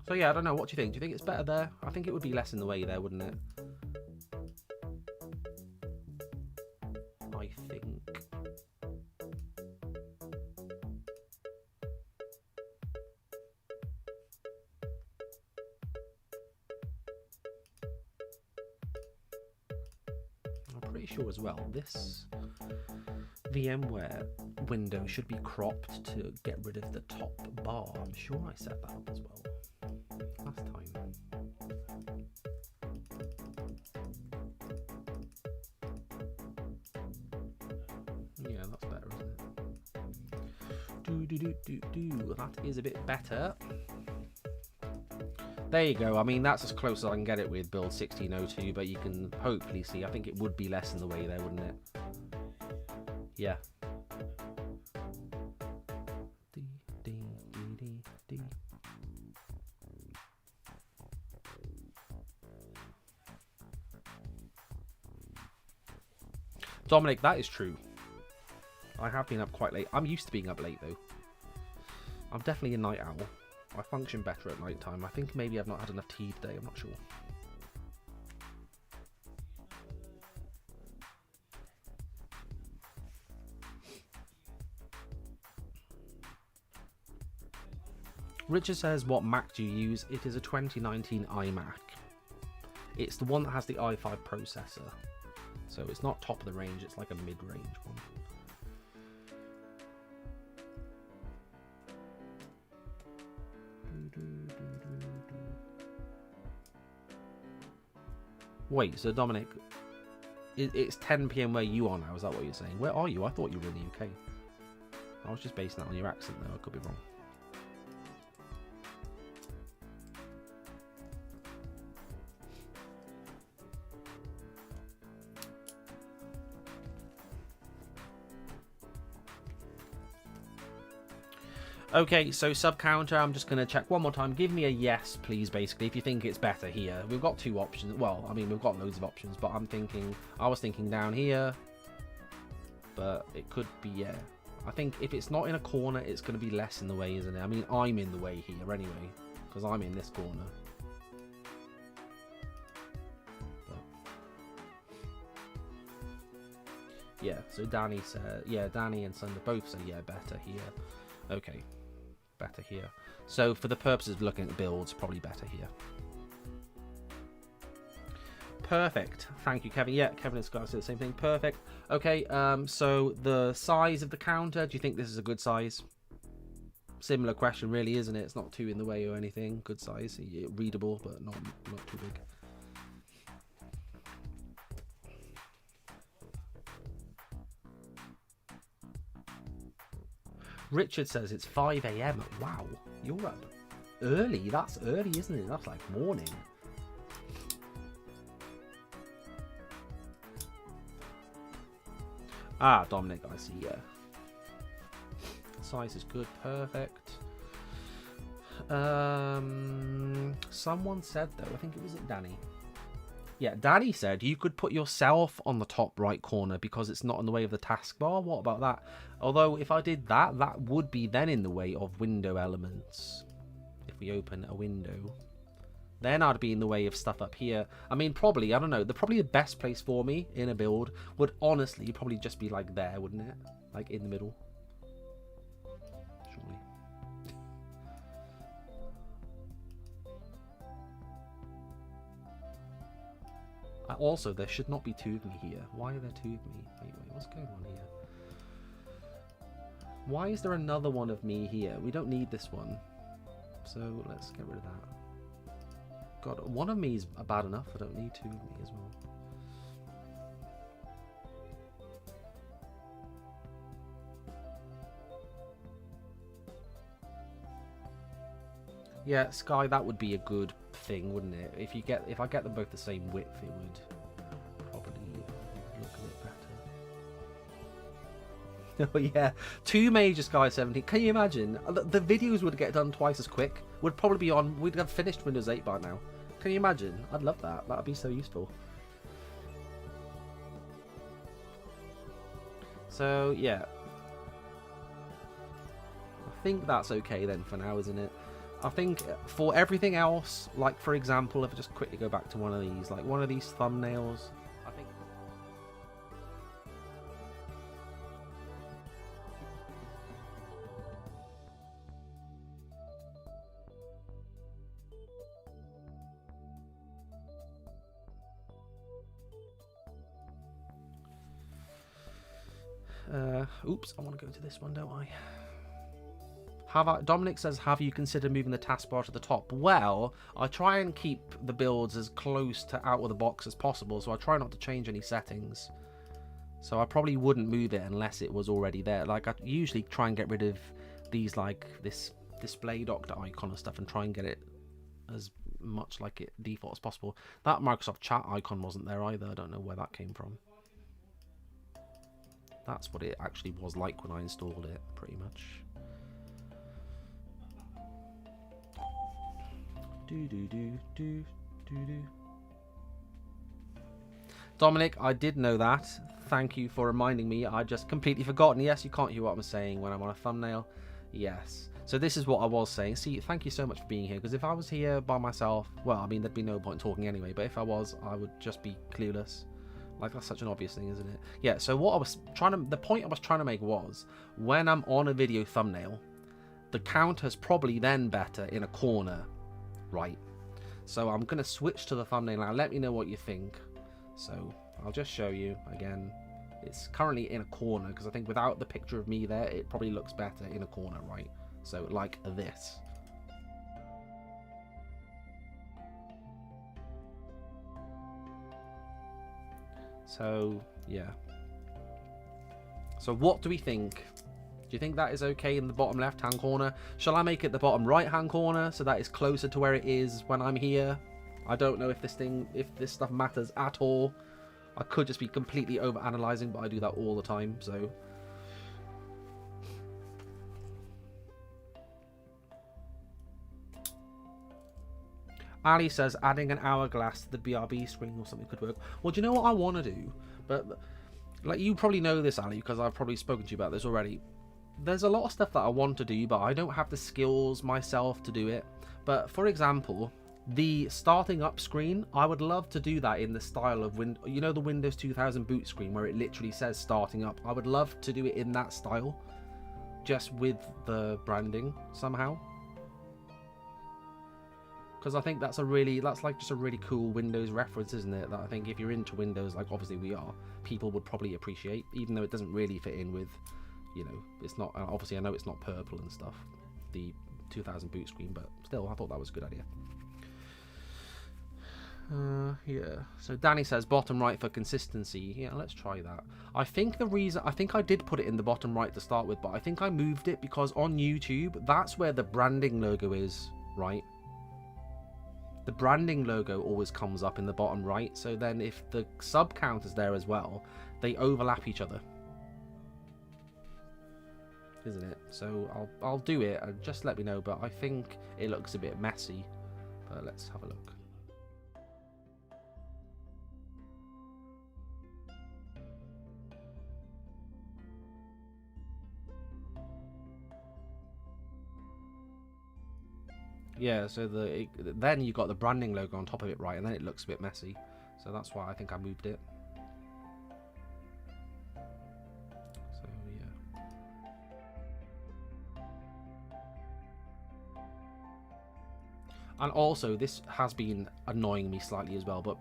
So yeah, I don't know. What do you think? Do you think it's better there? I think it would be less in the way there, wouldn't it? I think. I'm pretty sure as well, this VMware window should be cropped to get rid of the top bar. I'm sure I set that up as well last time. Yeah, that's better, isn't it? That is a bit better. There you go. I mean, that's as close as I can get it with build 1602, but you can hopefully see, I think it would be less in the way there, wouldn't it? Yeah. Dominic, that is true. I have been up quite late. I'm used to being up late though. I'm definitely a night owl. I function better at night time. I think maybe I've not had enough tea today, I'm not sure. Richard says, what Mac do you use? It is a 2019 iMac. It's the one that has the i5 processor. So it's not top of the range, it's like a mid-range one. Wait, so Dominic, it's 10 PM where you are now, is that what you're saying? Where are you? I thought you were in the UK. I was just basing that on your accent though, I could be wrong. Okay, so sub counter, I'm just going to check one more time. Give me a yes, please, basically, if you think it's better here. We've got two options. Well, I mean, we've got loads of options, but I was thinking down here, but it could be, yeah. I think if it's not in a corner, it's going to be less in the way, isn't it? I mean, I'm in the way here anyway, because I'm in this corner. But yeah, so Danny said, yeah, Danny and Sunder both say, yeah, better here. Okay. better here. So for the purposes of looking at builds, probably better here. Perfect. Thank you, Kevin. Yeah, Kevin and Scott say the same thing. Perfect. Okay, so the size of the counter, do you think this is a good size? Similar question, really, isn't it? It's not too in the way or anything. Good size, readable, but not too big. Richard says it's 5 a.m. Wow, you're up early. That's early, isn't it? That's like morning. Ah, Dominic, I see, yeah. Size is good, perfect. Someone said, though, I think it was Danny. Yeah, Danny said you could put yourself on the top right corner because it's not in the way of the taskbar. What about that? Although, if I did that, that would be then in the way of window elements. If we open a window, then I'd be in the way of stuff up here. I mean, probably, I don't know, probably the best place for me in a build would honestly probably just be like there, wouldn't it? Like in the middle. Surely. Also, there should not be two of me here. Why are there two of me? Wait, what's going on here? Why is there another one of me here? We don't need this one. So let's get rid of that. God, one of me is bad enough. I don't need two of me as well. Yeah, Sky, that would be a good thing, wouldn't it? If I get them both the same width, it would probably look a bit better. Oh yeah, 2 major Sky 17. Can you imagine? The videos would get done twice as quick. Would probably be on. We'd have finished Windows 8 by now. Can you imagine? I'd love that. That'd be so useful. So yeah, I think that's okay then for now, isn't it? I think for everything else, like for example, if I just quickly go back to one of these, like one of these thumbnails, I think. Oops, I want to go to this one, don't I? Dominic says, have you considered moving the taskbar to the top? Well, I try and keep the builds as close to out of the box as possible, so I try not to change any settings. So I probably wouldn't move it unless it was already there. Like, I usually try and get rid of these, like, this display doctor icon and stuff and try and get it as much like it default as possible. That Microsoft chat icon wasn't there either. I don't know where that came from. That's what it actually was like when I installed it, pretty much. Dominic, I did know that. Thank you for reminding me. I just completely forgotten. Yes, you can't hear what I'm saying when I'm on a thumbnail. Yes. So this is what I was saying. See, thank you so much for being here. Because if I was here by myself, well, I mean, there'd be no point talking anyway. But if I was, I would just be clueless. Like, that's such an obvious thing, isn't it? Yeah, so what I was trying to... The point I was trying to make was, when I'm on a video thumbnail, the counter's probably then better in a corner. Right, so I'm going to switch to the thumbnail now. Let me know what you think. So I'll just show you again. It's currently in a corner because I think without the picture of me there, it probably looks better in a corner, right? So like this. So yeah. So what do we think? Do you think that is okay in the bottom left-hand corner? Shall I make it the bottom right-hand corner so that it's closer to where it is when I'm here? I don't know if this stuff matters at all. I could just be completely over-analyzing, but I do that all the time, so... Ali says adding an hourglass to the BRB screen or something could work. Well, do you know what I want to do? But, like, you probably know this, Ali, because I've probably spoken to you about this already. There's a lot of stuff that I want to do, but I don't have the skills myself to do it. But for example, the starting up screen, I would love to do that in the style of you know, the Windows 2000 boot screen where it literally says starting up. I would love to do it in that style. just with the branding somehow. Because I think that's like just a really cool Windows reference, isn't it? That I think if you're into Windows, like obviously we are, people would probably appreciate, even though it doesn't really fit in with, you know, it's not, obviously I know it's not purple and stuff, the 2000 boot screen, but still, I thought that was a good idea. Yeah, so Danny says bottom right for consistency. Yeah, let's try that. I think I did put it in the bottom right to start with, but I think I moved it because on YouTube, that's where the branding logo is, right? The branding logo always comes up in the bottom right, so then if the sub count is there as well, they overlap each other, isn't it? So I'll do it, and just let me know, but I think it looks a bit messy, but let's have a look. Yeah, so then you got the branding logo on top of it, right, and then it looks a bit messy. So that's why I think I moved it. So yeah. And also, this has been annoying me slightly as well, but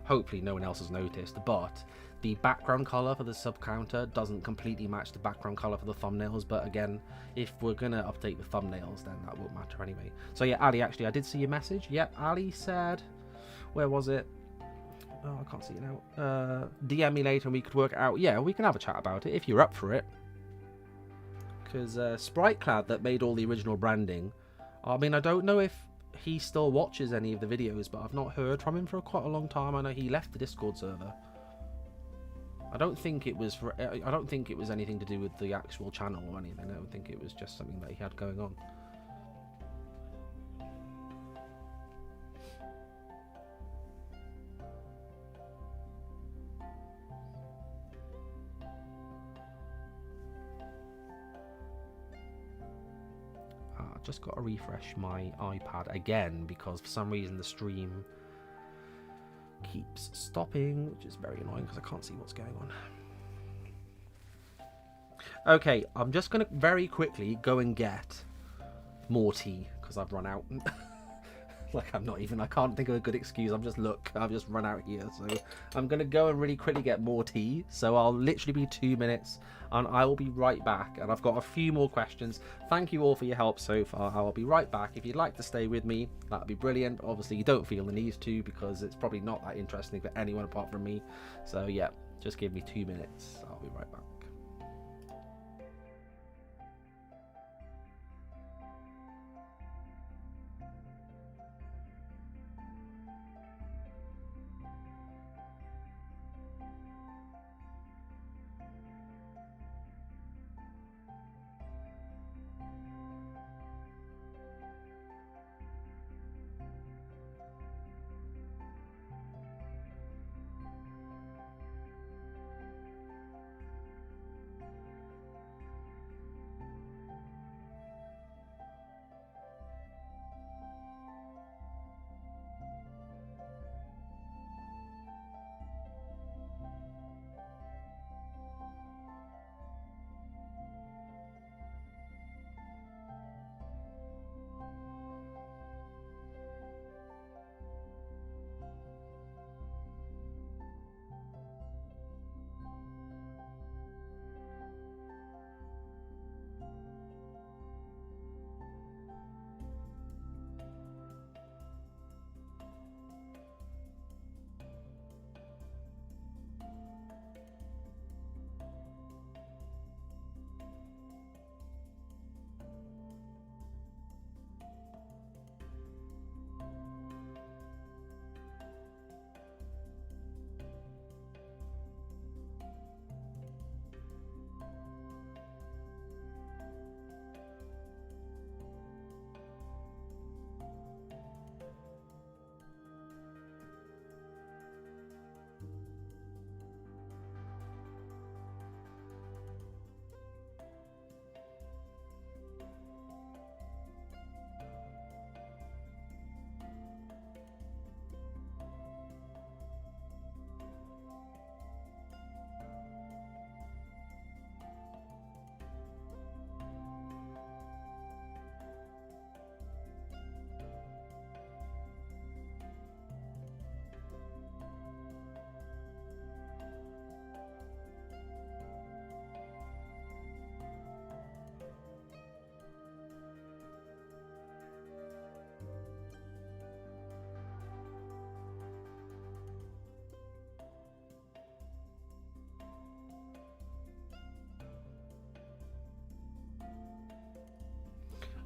hopefully no one else has noticed, but the background color for the sub counter doesn't completely match the background color for the thumbnails. But again, if we're gonna update the thumbnails, then that won't matter anyway. So yeah, Ali, actually, I did see your message. Yep, Ali said, where was it? Oh, I can't see it now. DM me later and we could work it out. Yeah, we can have a chat about it if you're up for it. Because SpriteCloud, that made all the original branding, I mean, I don't know if he still watches any of the videos, but I've not heard from him for quite a long time. I know he left the Discord server. I don't think it was anything to do with the actual channel or anything. I don't think it was just something that he had going on. I've just got to refresh my iPad again because for some reason the stream keeps stopping, which is very annoying because I can't see what's going on. Okay, I'm just going to very quickly go and get more tea because I've run out. Like I can't think of a good excuse. I've just run out here. So I'm going to go and really quickly get more tea. So I'll literally be 2 minutes and I will be right back. And I've got a few more questions. Thank you all for your help so far. I will be right back. If you'd like to stay with me, that'd be brilliant. Obviously, you don't feel the need to because it's probably not that interesting for anyone apart from me. So yeah, just give me 2 minutes. I'll be right back.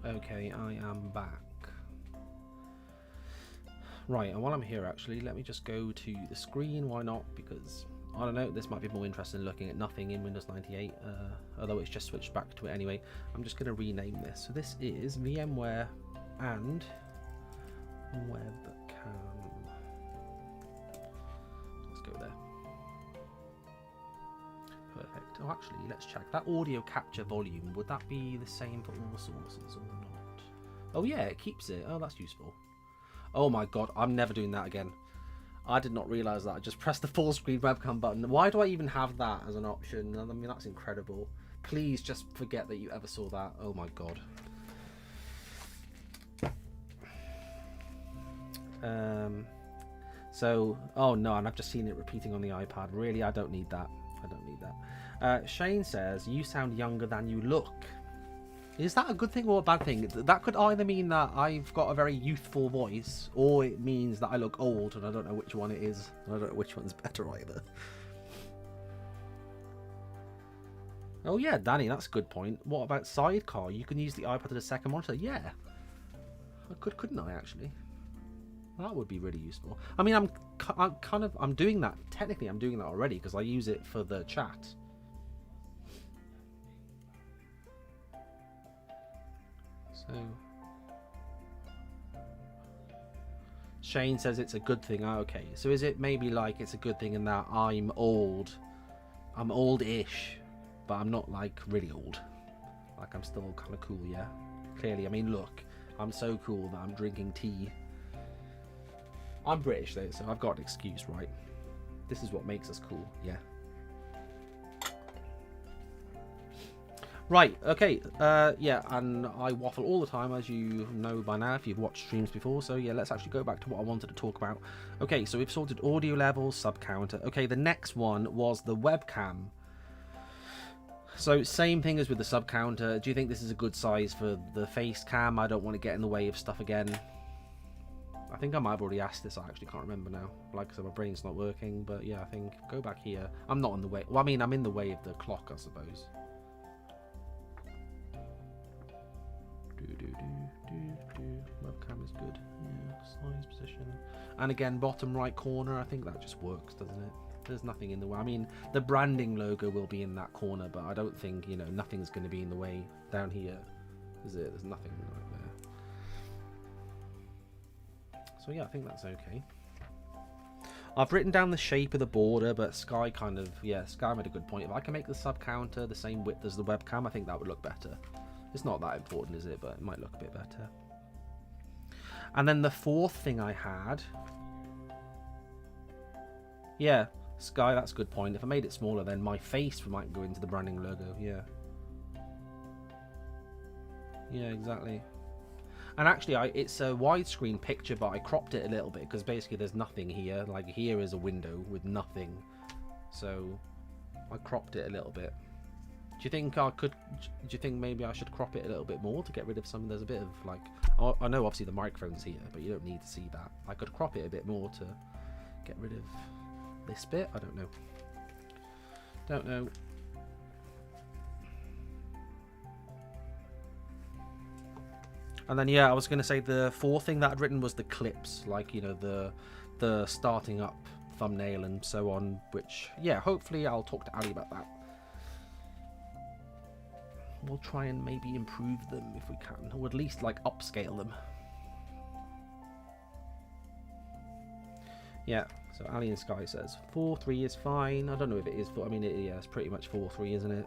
Okay, I am back. Right, and while I'm here actually, let me just go to the screen, why not? Because, I don't know, this might be more interesting looking at nothing in Windows 98, although it's just switched back to it anyway. I'm just going to rename this. So this is VMware and Webcam. Let's go there. Perfect. Oh, actually, let's check. That audio capture volume, would that be the same for all sources or not? Oh yeah, it keeps it. Oh, that's useful. Oh my god, I'm never doing that again. I did not realise that. I just pressed the full screen webcam button. Why do I even have that as an option? I mean, that's incredible. Please just forget that you ever saw that. Oh my god. So, oh no, and I've just seen it repeating on the iPad. Really, I don't need that. I don't need that. Shane says, you sound younger than you look. Is that a good thing or a bad thing? That could either mean that I've got a very youthful voice, or it means that I look old, and I don't know which one it is. I don't know which one's better either. Oh yeah, Danny, that's a good point. What about Sidecar? You can use the iPad as a second monitor. Yeah, I could, couldn't I actually? That would be really useful. I mean, I'm doing that. Technically, I'm doing that already because I use it for the chat. So, Shane says it's a good thing. Oh, okay, so is it maybe like it's a good thing in that I'm old? I'm old-ish, but I'm not like really old. Like I'm still kind of cool, yeah. Clearly, I mean, look, I'm so cool that I'm drinking tea. I'm British though, so I've got an excuse, right? This is what makes us cool, yeah. Right, okay, yeah, and I waffle all the time, as you know by now if you've watched streams before, so yeah, let's actually go back to what I wanted to talk about. Okay, so we've sorted audio levels, sub counter. Okay, the next one was the webcam. So same thing as with the sub counter. Do you think this is a good size for the face cam? I don't want to get in the way of stuff again. I think I might have already asked this, I actually can't remember now. Like I said, my brain's not working, but yeah, I think go back here. I'm not in the way, well, I mean, I'm in the way of the clock, I suppose. Webcam is good. Yeah, size, position. And again, bottom right corner, I think that just works, doesn't it? There's nothing in the way. I mean, the branding logo will be in that corner, but I don't think, you know, nothing's going to be in the way down here, is it? There's nothing right there. So yeah, I think that's okay. I've written down the shape of the border, but Sky kind of, yeah, Sky made a good point. If I can make the sub counter the same width as the webcam, I think that would look better. It's not that important, is it? But it might look a bit better. And then the fourth thing I had... Yeah, Sky, that's a good point. If I made it smaller, then my face might go into the branding logo. Yeah. Yeah, exactly. And actually, it's a widescreen picture, but I cropped it a little bit because basically there's nothing here. Like here is a window with nothing. So I cropped it a little bit. Do you think I could? Do you think maybe I should crop it a little bit more to get rid of some? There's a bit of like, I know obviously the microphone's here, but you don't need to see that. I could crop it a bit more to get rid of this bit. I don't know. Don't know. And then yeah, I was going to say the fourth thing that I'd written was the clips, like, you know, the starting up thumbnail and so on. Which yeah, hopefully I'll talk to Ali about that. We'll try and maybe improve them if we can, or at least like upscale them. Yeah, so Ali and Sky says 4:3 is fine. I don't know if it is, I mean, yeah, it's pretty much 4:3, isn't it?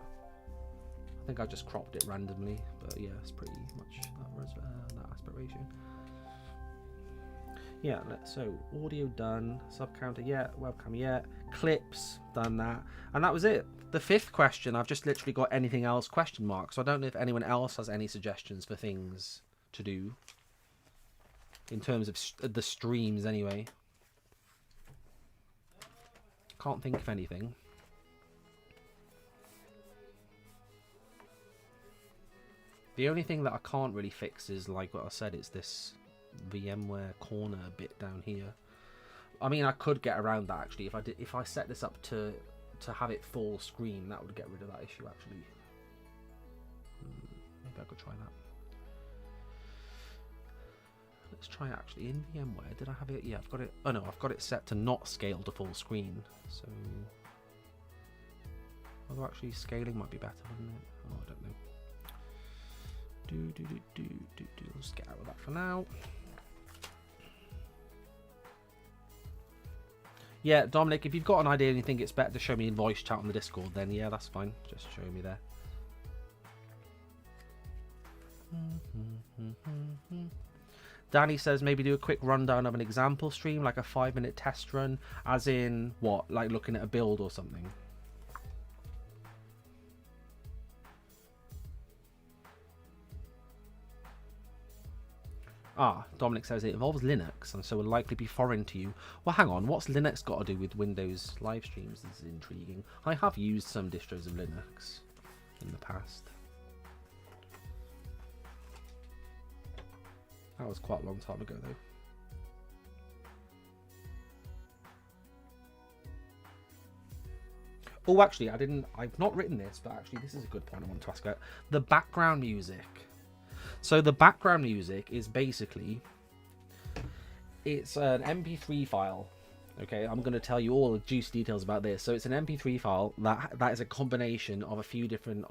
I think I just cropped it randomly, but yeah, it's pretty much that aspect ratio. Yeah, so audio done, sub counter, yeah, webcam, yeah, clips, done that, and that was it. The fifth question, I've just literally got anything else question mark, so I don't know if anyone else has any suggestions for things to do in terms of the streams anyway. Can't think of anything. The only thing that I can't really fix is, like what I said, it's this VMware corner bit down here. I mean, I could get around that actually if I set this up to have it full screen. That would get rid of that issue actually. Maybe I could try that. Let's try actually in VMware. Did I have it? Yeah, I've got it. Oh no, I've got it set to not scale to full screen. So, although actually scaling might be better, wouldn't it? Oh, I don't know. Let's get out of that for now. Yeah, Dominic, if you've got an idea and you think it's better to show me in voice chat on the Discord, then yeah, that's fine. Just show me there. Danny says maybe do a quick rundown of an example stream, like a 5-minute test run, as in what, like looking at a build or something. Ah, Dominic says it involves Linux and so will likely be foreign to you. Well, hang on, what's Linux got to do with Windows live streams? This is intriguing. I have used some distros of Linux in the past. That was quite a long time ago, though. Oh, actually, I've not written this, but actually this is a good point I want to ask about. The background music. So the background music is basically, it's an MP3 file. Okay, I'm going to tell you all the juicy details about this. So it's an MP3 file that is a combination of a few different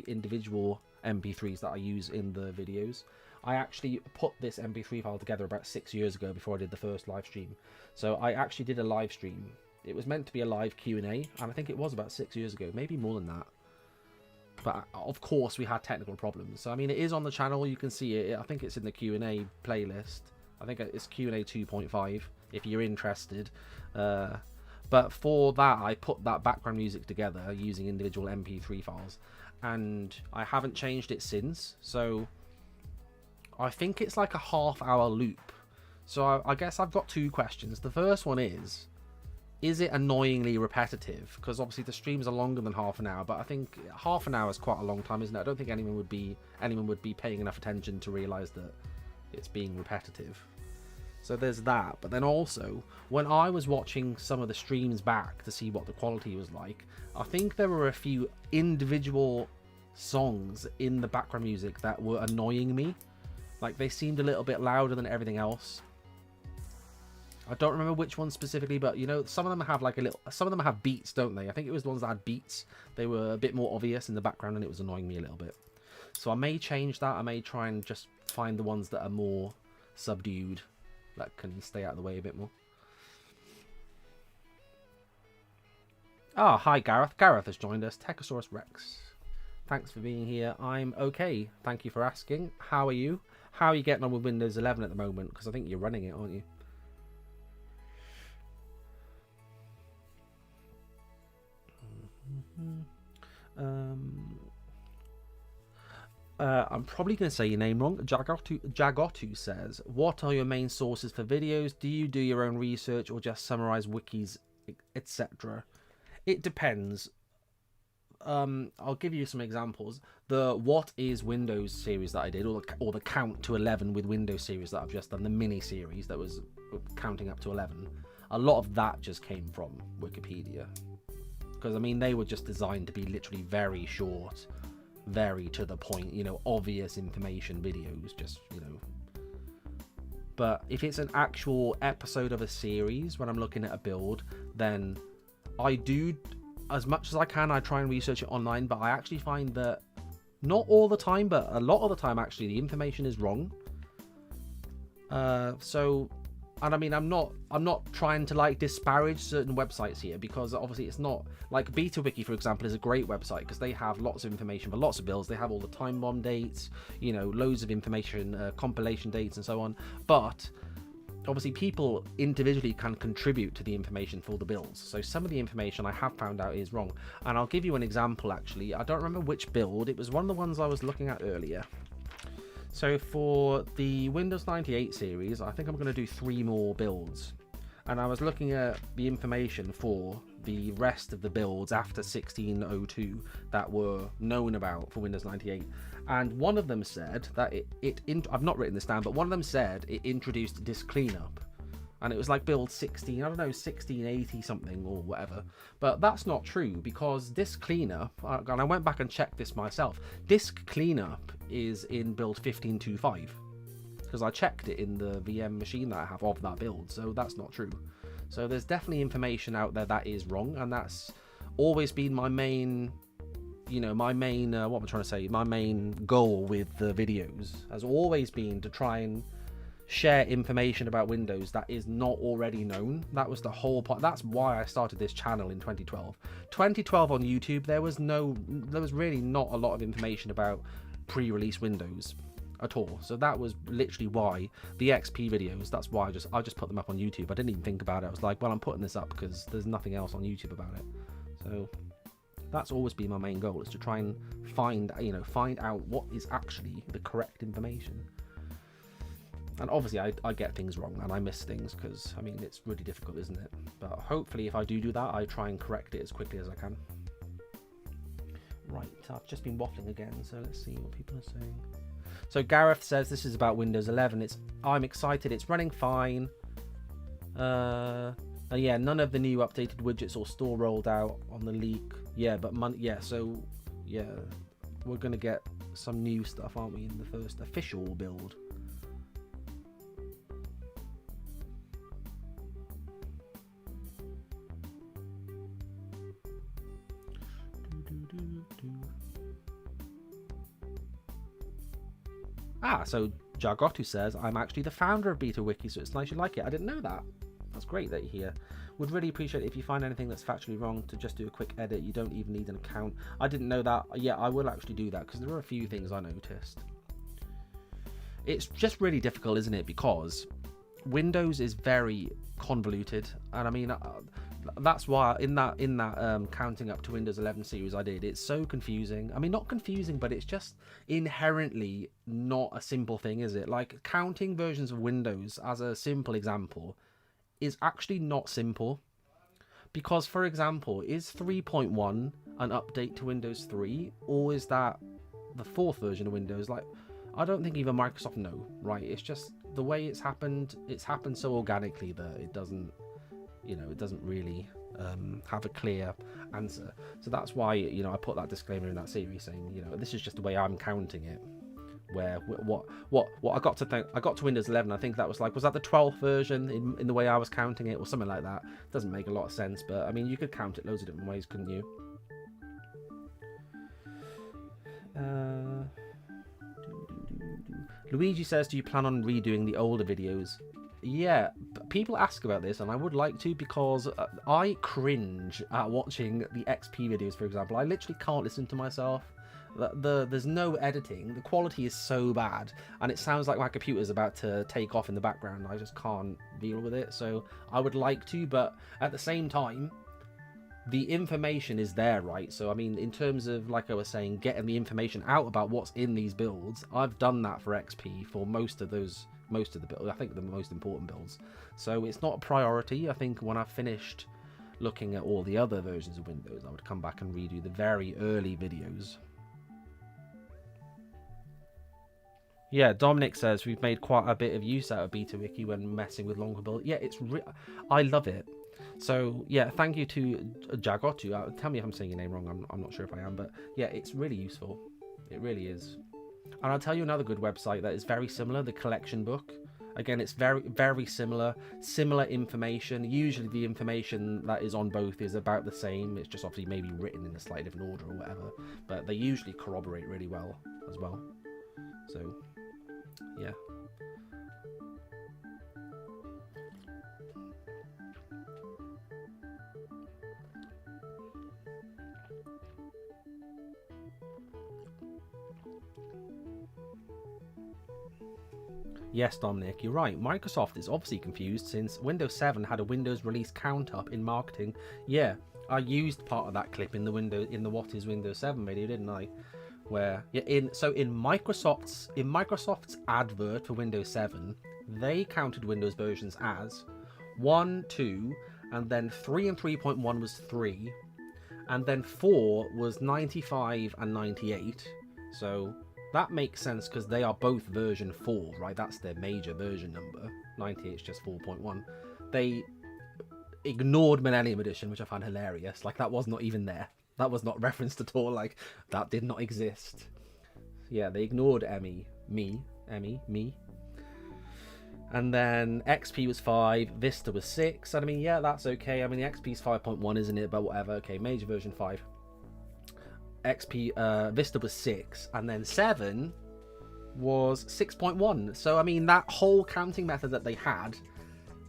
individual MP3s that I use in the videos. I actually put this MP3 file together about 6 years ago before I did the first live stream. So I actually did a live stream. It was meant to be a live Q&A, and I think it was about 6 years ago, maybe more than that. But of course we had technical problems. So I mean, it is on the channel, you can see it. I think it's in the Q&A playlist. I think it's Q&A 2.5 if you're interested. But for that, I put that background music together using individual MP3 files, and I haven't changed it since. So I think it's like a half-hour loop. So I guess I've got two questions. The first one is it annoyingly repetitive? Because obviously the streams are longer than half an hour, but I think half an hour is quite a long time, isn't it? I don't think anyone would be paying enough attention to realise that it's being repetitive. So there's that. But then also, when I was watching some of the streams back to see what the quality was like, I think there were a few individual songs in the background music that were annoying me. Like, they seemed a little bit louder than everything else. I don't remember which one specifically, but you know, some of them have beats, don't they? I think it was the ones that had beats. They were a bit more obvious in the background, and it was annoying me a little bit. So I may change that. I may try and just find the ones that are more subdued, that can stay out of the way a bit more. Ah, hi Gareth. Gareth has joined us. Techosaurus Rex. Thanks for being here. I'm okay. Thank you for asking. How are you? How are you getting on with Windows 11 at the moment? Because I think you're running it, aren't you? I'm probably going to say your name wrong. Jagotu says, what are your main sources for videos? Do you do your own research or just summarize wikis, etc.? It depends. I'll give you some examples. The What is Windows series that I did, or the Count to 11 with Windows series that I've just done, the mini series that was counting up to 11. A lot of that just came from Wikipedia. Because, I mean, they were just designed to be literally very short, very to the point, you know, obvious information videos, just, you know. But if it's an actual episode of a series, when I'm looking at a build, then I do, as much as I can, I try and research it online, but I actually find that, not all the time, but a lot of the time, actually, the information is wrong. And I mean, I'm not trying to like disparage certain websites here, because obviously it's not like BetaWiki, for example, is a great website because they have lots of information for lots of builds. They have all the time bomb dates, you know, loads of information, compilation dates and so on. But obviously people individually can contribute to the information for the builds. So some of the information I have found out is wrong. And I'll give you an example, actually. I don't remember which build. It was one of the ones I was looking at earlier. So for the Windows 98 series, I think I'm going to do 3 more builds. And I was looking at the information for the rest of the builds after 1602 that were known about for Windows 98. And one of them said that I've not written this down, but one of them said it introduced disk cleanup. And it was like build 16, I don't know, 1680 something or whatever. But that's not true, because disk cleanup, and I went back and checked this myself, disk cleanup is in build 1525. because I checked it in the VM machine that I have of that build, so that's not true. So there's definitely information out there that is wrong, and that's always been my main, what am I trying to say? My main goal with the videos has always been to try and share information about Windows that is not already known. That was the whole point. That's why I started this channel in 2012. 2012 on YouTube, there was really not a lot of information about pre-release Windows at all. So that was literally why the XP videos, that's why I just put them up on YouTube. I didn't even think about it. I was like, well, I'm putting this up because there's nothing else on YouTube about it. So that's always been my main goal, is to try and find out what is actually the correct information. And obviously I get things wrong and I miss things because, I mean, it's really difficult, isn't it? But hopefully if I do that, I try and correct it as quickly as I can. Right, I've just been waffling again, so let's see what people are saying. So Gareth says this is about Windows 11. I'm excited, it's running fine. Yeah, none of the new updated widgets or store rolled out on the leak. Yeah, but we're gonna get some new stuff, aren't we, in the first official build. So Jargotu says, I'm actually the founder of BetaWiki, so it's nice you like it. I didn't know that. That's great that you're here. Would really appreciate it if you find anything that's factually wrong to just do a quick edit. You don't even need an account. I didn't know that. Yeah, I will actually do that because there are a few things I noticed. It's just really difficult, isn't it? Because Windows is very convoluted, and I mean that's why in that counting up to Windows 11 series I did, it's so confusing. I mean, not confusing, but it's just inherently not a simple thing, is it? Like, counting versions of Windows, as a simple example, is actually not simple. Because, for example, is 3.1 an update to Windows 3, or is that the 4th version of Windows? Like, I don't think even Microsoft know, right? It's just the way it's happened so organically that it doesn't really have a clear answer. So that's why, I put that disclaimer in that series saying, this is just the way I'm counting it. Where what I got to Windows 11, I think that was that the 12th version in the way I was counting it, or something like that. Doesn't make a lot of sense, but I mean, you could count it loads of different ways, couldn't you? Luigi says, do you plan on redoing the older videos? Yeah, people ask about this, and I would like to, because I cringe at watching the XP videos, for example. I literally can't listen to myself. There's no editing. The quality is so bad, and it sounds like my computer's about to take off in the background. I just can't deal with it. So I would like to, but at the same time, the information is there, right? So I mean, in terms of, like I was saying, getting the information out about what's in these builds, I've done that for XP for most of the builds. I think the most important builds. So it's not a priority. I think when I've finished looking at all the other versions of Windows, I would come back and redo the very early videos. Yeah, Dominic says we've made quite a bit of use out of BetaWiki when messing with longer build. Yeah, I love it. So yeah, thank you to Jagotu. Tell me if I'm saying your name wrong. I'm not sure if I am, but yeah, it's really useful. It really is. And I'll tell you another good website that is very similar, the Collection Book. Again, it's very, very similar information. Usually the information that is on both is about the same. It's just obviously maybe written in a slightly different order or whatever, but they usually corroborate really well as well. So yeah. Yes, Dominic, you're right. Microsoft is obviously confused since Windows 7 had a Windows release count up in marketing. Yeah, I used part of that clip in the What is Windows 7 video, didn't I? Where in Microsoft's advert for Windows 7, they counted Windows versions as 1, 2, and then 3 and 3.1 was 3, and then 4 was 95 and 98. So that makes sense because they are both version 4, right? That's their major version number. 98 is just 4.1. They ignored Millennium Edition, which I found hilarious. Like, that was not even there. That was not referenced at all. Like, that did not exist. Yeah, they ignored me. And then XP was 5, Vista was 6. And I mean, yeah, that's okay. I mean, the XP's 5.1, isn't it? But whatever. Okay, major version 5. Vista was 6, and then 7 was 6.1. So I mean, that whole counting method that they had,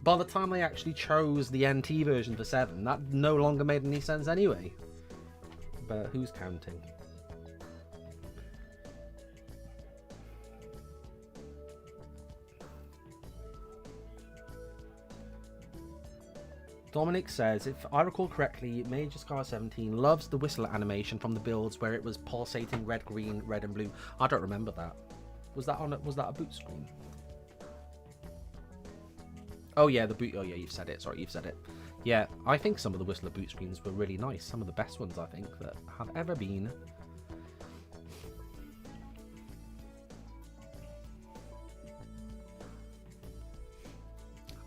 by the time they actually chose the NT version for 7, that no longer made any sense anyway. But who's counting? Dominic says, if I recall correctly, Major Scar 17 loves the Whistler animation from the builds where it was pulsating red, green, red, and blue. I don't remember that. Was that a boot screen? Oh yeah, the boot. Oh yeah, you've said it. Sorry, you've said it. Yeah, I think some of the Whistler boot screens were really nice. Some of the best ones I think that have ever been.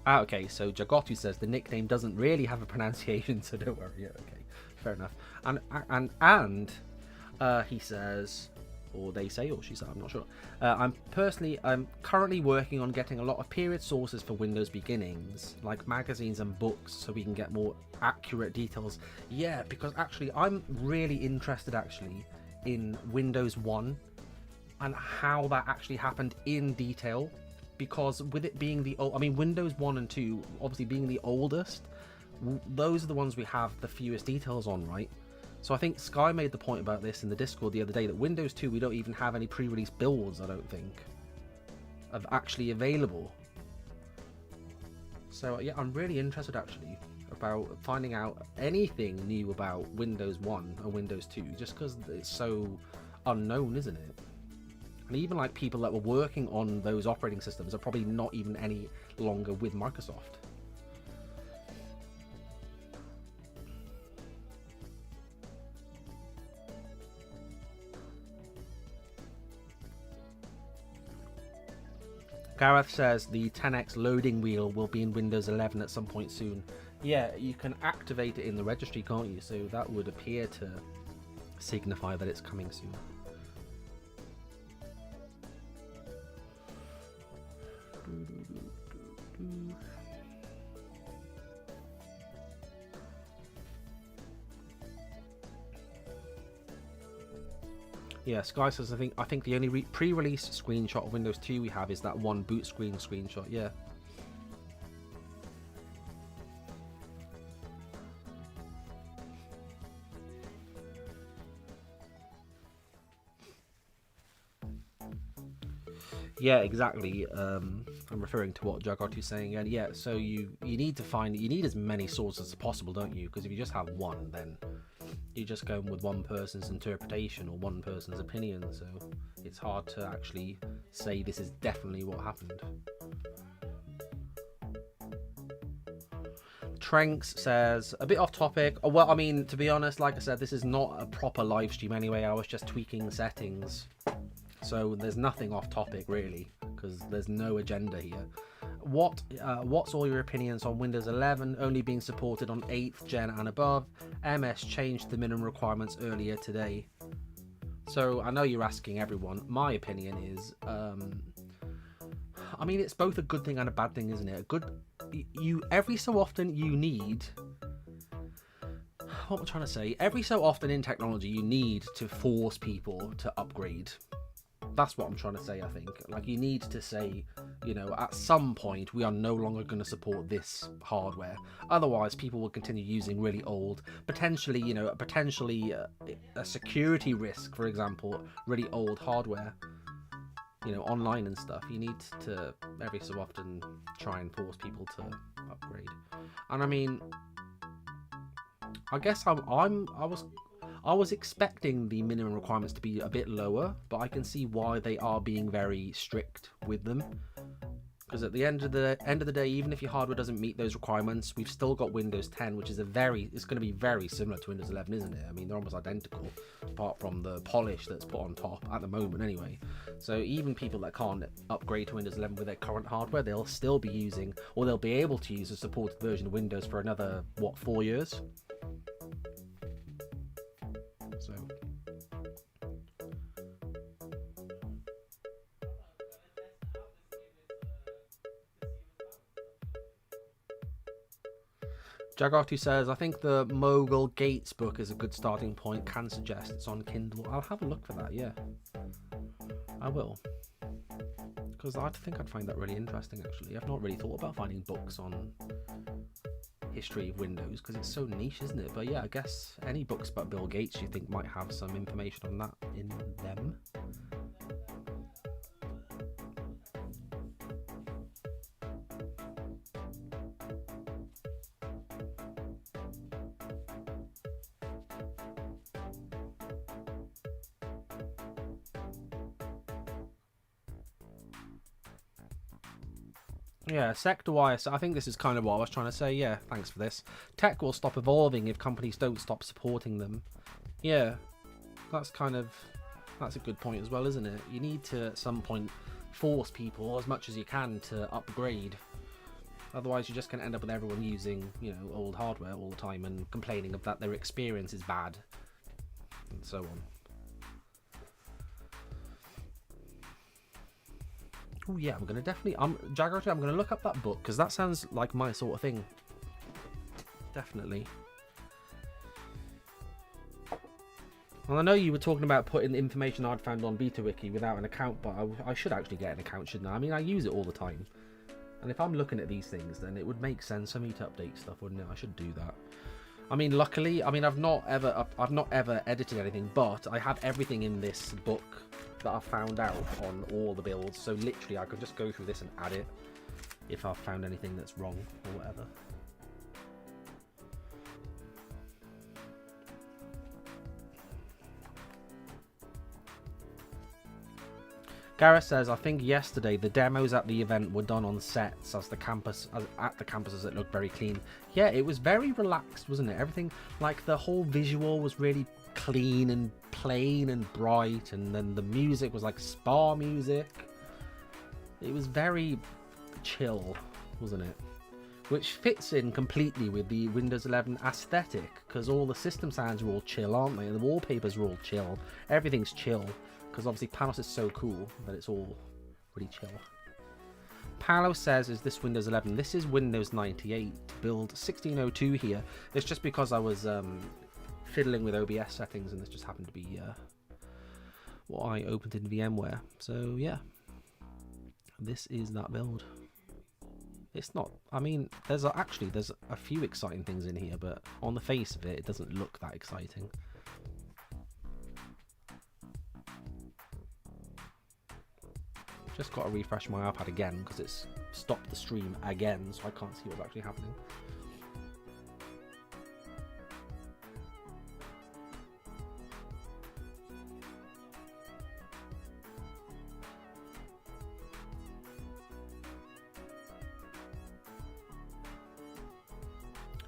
Ah, okay, so Jagotu says the nickname doesn't really have a pronunciation, so don't worry. Yeah, okay, fair enough. And he says, or they say, or she said, I'm not sure. I'm currently working on getting a lot of period sources for Windows beginnings, like magazines and books, so we can get more accurate details. Yeah, because actually, I'm really interested in Windows 1 and how that actually happened in detail. Because with it being Windows 1 and 2 obviously being the oldest, those are the ones we have the fewest details on, right? So I think Sky made the point about this in the Discord the other day, that Windows 2 we don't even have any pre-release builds, I don't think, of actually available. So yeah, I'm really interested actually about finding out anything new about Windows 1 and Windows 2, just because it's so unknown, isn't it? And even like people that were working on those operating systems are probably not even any longer with Microsoft. Gareth says the 10x loading wheel will be in Windows 11 at some point soon. Yeah, you can activate it in the registry, can't you? So that would appear to signify that it's coming soon. Yeah, Sky says I think the only pre-release screenshot of Windows 2 we have is that one boot screen screenshot. Yeah. Yeah, exactly. I'm referring to what Jagotu's saying again. Yeah, so you need as many sources as possible, don't you? Because if you just have one, then you're just going with one person's interpretation or one person's opinion. So it's hard to actually say this is definitely what happened. Tranks says, a bit off topic. Well, I mean, to be honest, like I said, this is not a proper live stream anyway. I was just tweaking settings. So there's nothing off topic really, because there's no agenda here. What's all your opinions on Windows 11 only being supported on 8th gen and above? MS changed the minimum requirements earlier today. So I know you're asking everyone. My opinion is, I mean, it's both a good thing and a bad thing, isn't it? Every so often you need. What am I trying to say? Every so often in technology, you need to force people to upgrade. That's what I'm trying to say, I think. Like, you need to say, at some point we are no longer going to support this hardware. Otherwise, people will continue using really old, potentially a security risk, for example, really old hardware, online and stuff. You need to every so often try and force people to upgrade. And I mean, I guess I was expecting the minimum requirements to be a bit lower, but I can see why they are being very strict with them. Because at the end of the day, even if your hardware doesn't meet those requirements, we've still got Windows 10, which is it's going to be very similar to Windows 11, isn't it? I mean, they're almost identical, apart from the polish that's put on top at the moment, anyway. So even people that can't upgrade to Windows 11 with their current hardware, they'll still be using, or they'll be able to use a supported version of Windows for another 4 years. So. Jagartu says, I think the Mogul Gates book is a good starting point. Can suggest it's on Kindle. I'll have a look for that, yeah. I will. Because I think I'd find that really interesting, actually. I've not really thought about finding books on history of Windows because it's so niche, isn't it? But yeah, I guess any books about Bill Gates you think might have some information on that in them. Yeah, sector wise, I think this is kind of what I was trying to say. Yeah, thanks for this. Tech will stop evolving if companies don't stop supporting them. Yeah, that's a good point as well, isn't it? You need to, at some point, force people as much as you can to upgrade. Otherwise, you're just going to end up with everyone using, old hardware all the time and complaining of that their experience is bad, and so on. Oh yeah, I'm gonna definitely. Jagartu, I'm gonna look up that book because that sounds like my sort of thing. Definitely. Well, I know you were talking about putting the information I'd found on BetaWiki without an account, but I should actually get an account, shouldn't I? I mean, I use it all the time, and if I'm looking at these things, then it would make sense for me to update stuff, wouldn't it? I should do that. I mean, luckily, I've not ever edited anything, but I have everything in this book that I've found out on all the builds. So literally, I could just go through this and add it if I've found anything that's wrong or whatever. Gareth says, I think yesterday the demos at the event were done on sets at the campuses that looked very clean. Yeah, it was very relaxed, wasn't it? Everything, like the whole visual was really clean and plain and bright, and then the music was like spa music. It was very chill, wasn't it? Which fits in completely with the Windows 11 aesthetic, because all the system sounds are all chill, aren't they? And the wallpapers are all chill. Everything's chill. Because obviously Panos is so cool that it's all really chill. Paolo says, is this Windows 11? This is Windows 98, build 1602 here. It's just because I was fiddling with OBS settings and this just happened to be what I opened in VMware. So yeah, this is that build. It's not, I mean, there's a few exciting things in here, but on the face of it, it doesn't look that exciting. Just got to refresh my iPad again because it's stopped the stream again, so I can't see what's actually happening.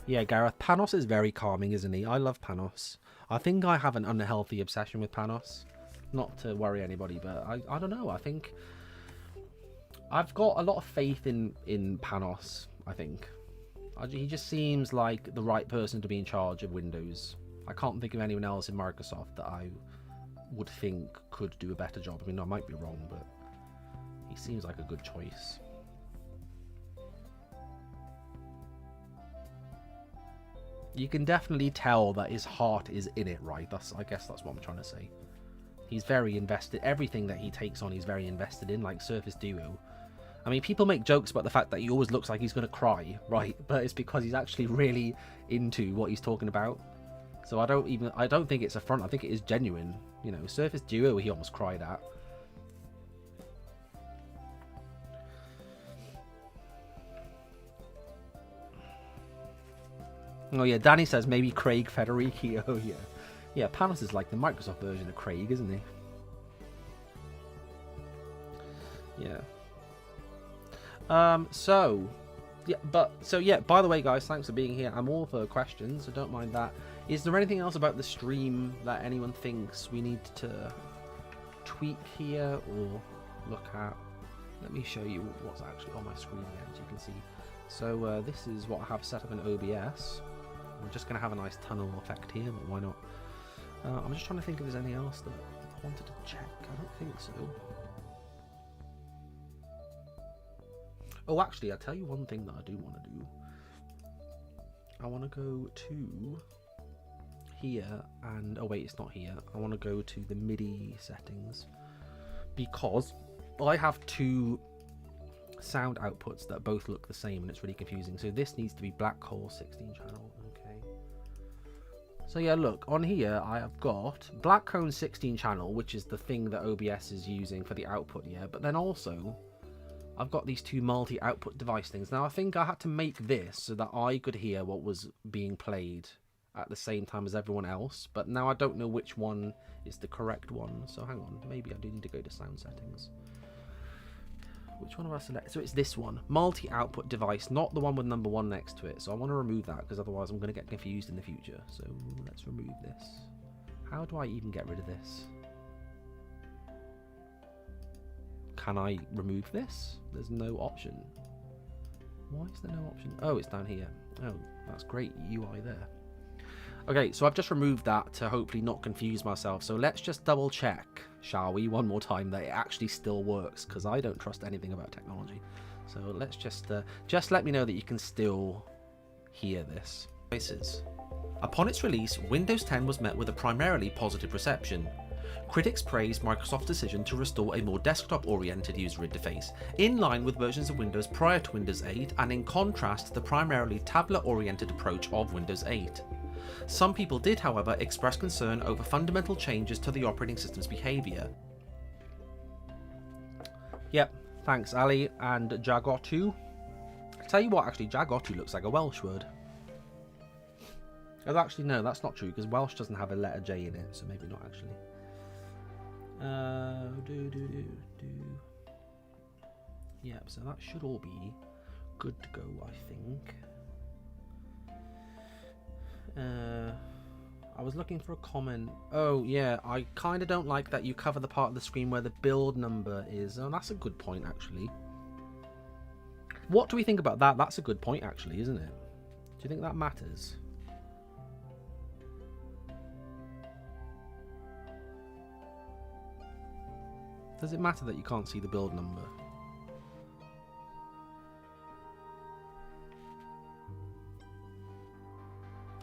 Yeah, Gareth, Panos is very calming, isn't he? I love Panos. I think I have an unhealthy obsession with Panos. Not to worry anybody, but I don't know. I think I've got a lot of faith in Panos, I think. He just seems like the right person to be in charge of Windows. I can't think of anyone else in Microsoft that I would think could do a better job. I mean, I might be wrong, but he seems like a good choice. You can definitely tell that his heart is in it, right? I guess that's what I'm trying to say. He's very invested. Everything that he takes on, he's very invested in, like Surface Duo. I mean, people make jokes about the fact that he always looks like he's going to cry, right? But it's because he's actually really into what he's talking about. So I don't think it's a front. I think it is genuine. You know, Surface Duo, he almost cried at. Oh yeah, Danny says maybe Craig Federighi. Oh yeah. Yeah, Panos is like the Microsoft version of Craig, isn't he? Yeah. So yeah, by the way guys, thanks for being here. I'm all for questions, so don't mind that. Is there anything else about the stream that anyone thinks we need to tweak here or look at? Let me show you what's actually on my screen again, as you can see. So this is what I have set up in OBS. We're just going to have a nice tunnel effect here, but why not? I'm just trying to think if there's anything else that I wanted to check. I don't think so. Oh, actually, I'll tell you one thing that I do want to do. I want to go to here and, oh wait, it's not here. I want to go to the MIDI settings because I have two sound outputs that both look the same and it's really confusing. So this needs to be Black Hole 16 channel. Okay. So yeah, look, on here I have got Blackcone 16 channel, which is the thing that OBS is using for the output, yeah, but then also I've got these two multi-output device things. Now I think I had to make this so that I could hear what was being played at the same time as everyone else, but now I don't know which one is the correct one. So hang on, maybe I do need to go to sound settings. Which one have I selected? So it's this one, multi-output device, not the one with number 1 next to it. So I want to remove that because otherwise I'm going to get confused in the future. So let's remove this. How do I even get rid of this? Can I remove this? There's no option. Why is there no option? Oh, it's down here. Oh, that's great UI there. Okay, so I've just removed that to hopefully not confuse myself. So let's just double check, shall we, one more time, that it actually still works, because I don't trust anything about technology. So let's just let me know that you can still hear this. Upon its release, Windows 10 was met with a primarily positive reception. Critics praised Microsoft's decision to restore a more desktop-oriented user interface, in line with versions of Windows prior to Windows 8 and in contrast to the primarily tablet-oriented approach of Windows 8. Some people did, however, express concern over fundamental changes to the operating system's behaviour. Yep, thanks Ali and Jagotu. Tell you what, actually, Jagotu looks like a Welsh word. Oh, actually, no, that's not true, because Welsh doesn't have a letter J in it, so maybe not actually. Yep, so that should all be good to go, I think. I was looking for a comment. Oh yeah, I kind of don't like that you cover the part of the screen where the build number is. Oh, that's a good point actually. What do we think about that? That's a good point actually, isn't it? Do you think that matters? Does it matter that you can't see the build number?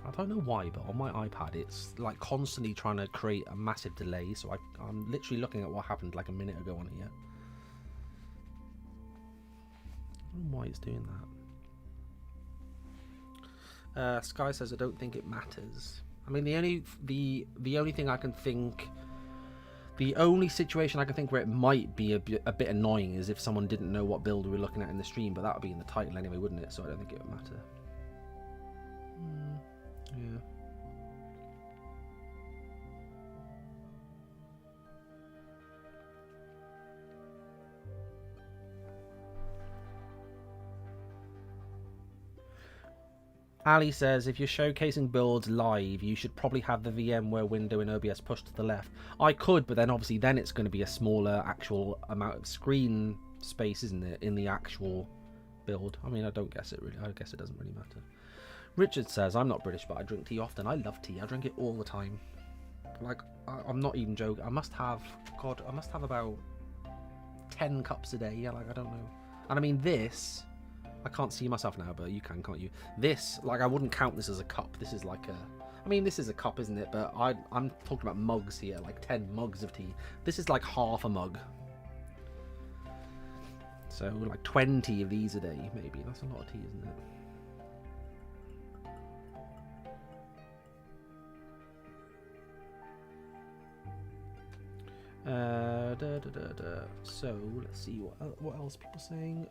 I don't know why, but on my iPad it's like constantly trying to create a massive delay, so I'm literally looking at what happened like a minute ago on here. I don't know why it's doing that. Sky says I don't think it matters. I mean, the only thing I can think, the only situation I can think where it might be a bit annoying is if someone didn't know what build we were looking at in the stream, but that would be in the title anyway, wouldn't it? So I don't think it would matter. Yeah. Ali says, if you're showcasing builds live, you should probably have the VMware window in OBS pushed to the left. I could, but then obviously then it's going to be a smaller actual amount of screen space, isn't it, in the actual build? I mean, I guess it doesn't really matter. Richard says, I'm not British, but I drink tea often. I love tea. I drink it all the time. Like, I'm not even joking. I must have about 10 cups a day. Yeah, like, I don't know. And I mean, this, I can't see myself now, but you can, can't you? This, like, I wouldn't count this as a cup. This is like a, I mean, this is a cup, isn't it? But I'm talking about mugs here, like 10 mugs of tea. This is like half a mug. So, like 20 of these a day, maybe. That's a lot of tea, isn't it? So let's see what else people are saying.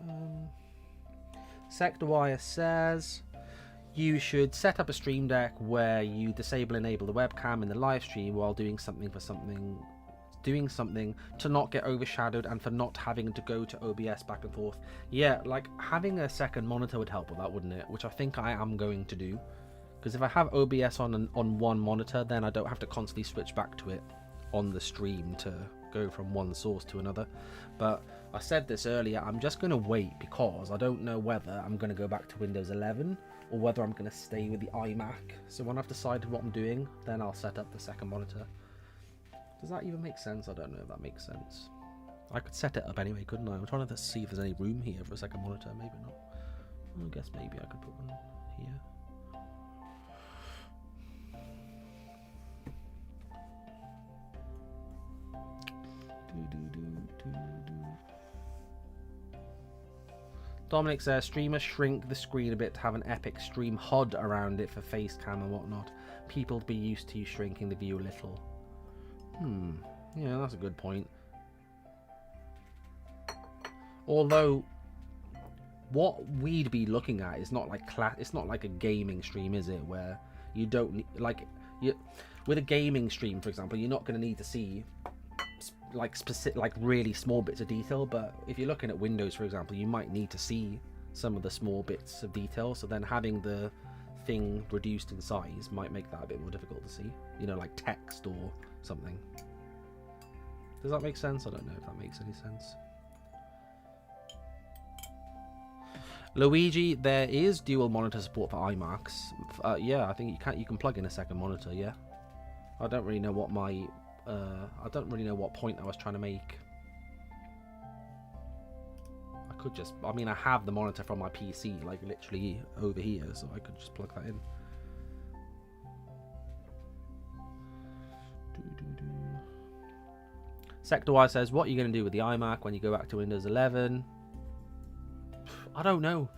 Sectorwire says you should set up a stream deck where you enable the webcam in the live stream while doing something to not get overshadowed and for not having to go to OBS back and forth. Yeah, like having a second monitor would help with that, wouldn't it? Which I think I am going to do, because if I have OBS on one monitor, then I don't have to constantly switch back to it on the stream to go from one source to another. But I said this earlier, I'm just going to wait because I don't know whether I'm going to go back to Windows 11 or whether I'm going to stay with the iMac. So when I've decided what I'm doing, then I'll set up the second monitor. Does that even make sense? I don't know if that makes sense. I could set it up anyway, couldn't I? I'm trying to see if there's any room here for a second monitor. Maybe not. I guess maybe I could put one here. Dominic says, streamers shrink the screen a bit to have an epic stream HUD around it for face cam and whatnot. People be used to you shrinking the view a little. Yeah, that's a good point. Although, what we'd be looking at is not like it's not like a gaming stream, is it? Where you don't need, like, with a gaming stream, for example, you're not going to need to see like specific, like really small bits of detail. But if you're looking at Windows, for example, you might need to see some of the small bits of detail. So then having the thing reduced in size might make that a bit more difficult to see. You know, like text or something. Does that make sense? I don't know if that makes any sense. Luigi, there is dual monitor support for iMacs. Yeah, I think you can plug in a second monitor. Yeah, I don't really know what my I don't really know what point I was trying to make. I could just, I mean, I have the monitor from my PC like literally over here, so I could just plug that in. Sector says, what are you going to do with the iMac when you go back to Windows 11? I don't know.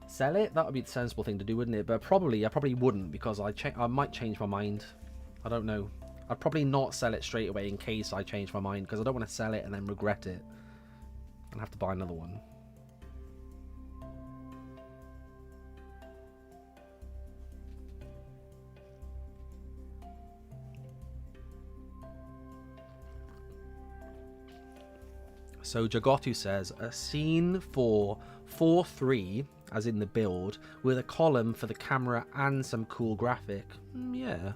Sell it? That would be the sensible thing to do, wouldn't it? But I probably wouldn't, because I might change my mind. I don't know. I'd probably not sell it straight away in case I change my mind, because I don't want to sell it and then regret it and have to buy another one. So Jagotu says, a scene for 4.3, as in the build, with a column for the camera and some cool graphic. Yeah.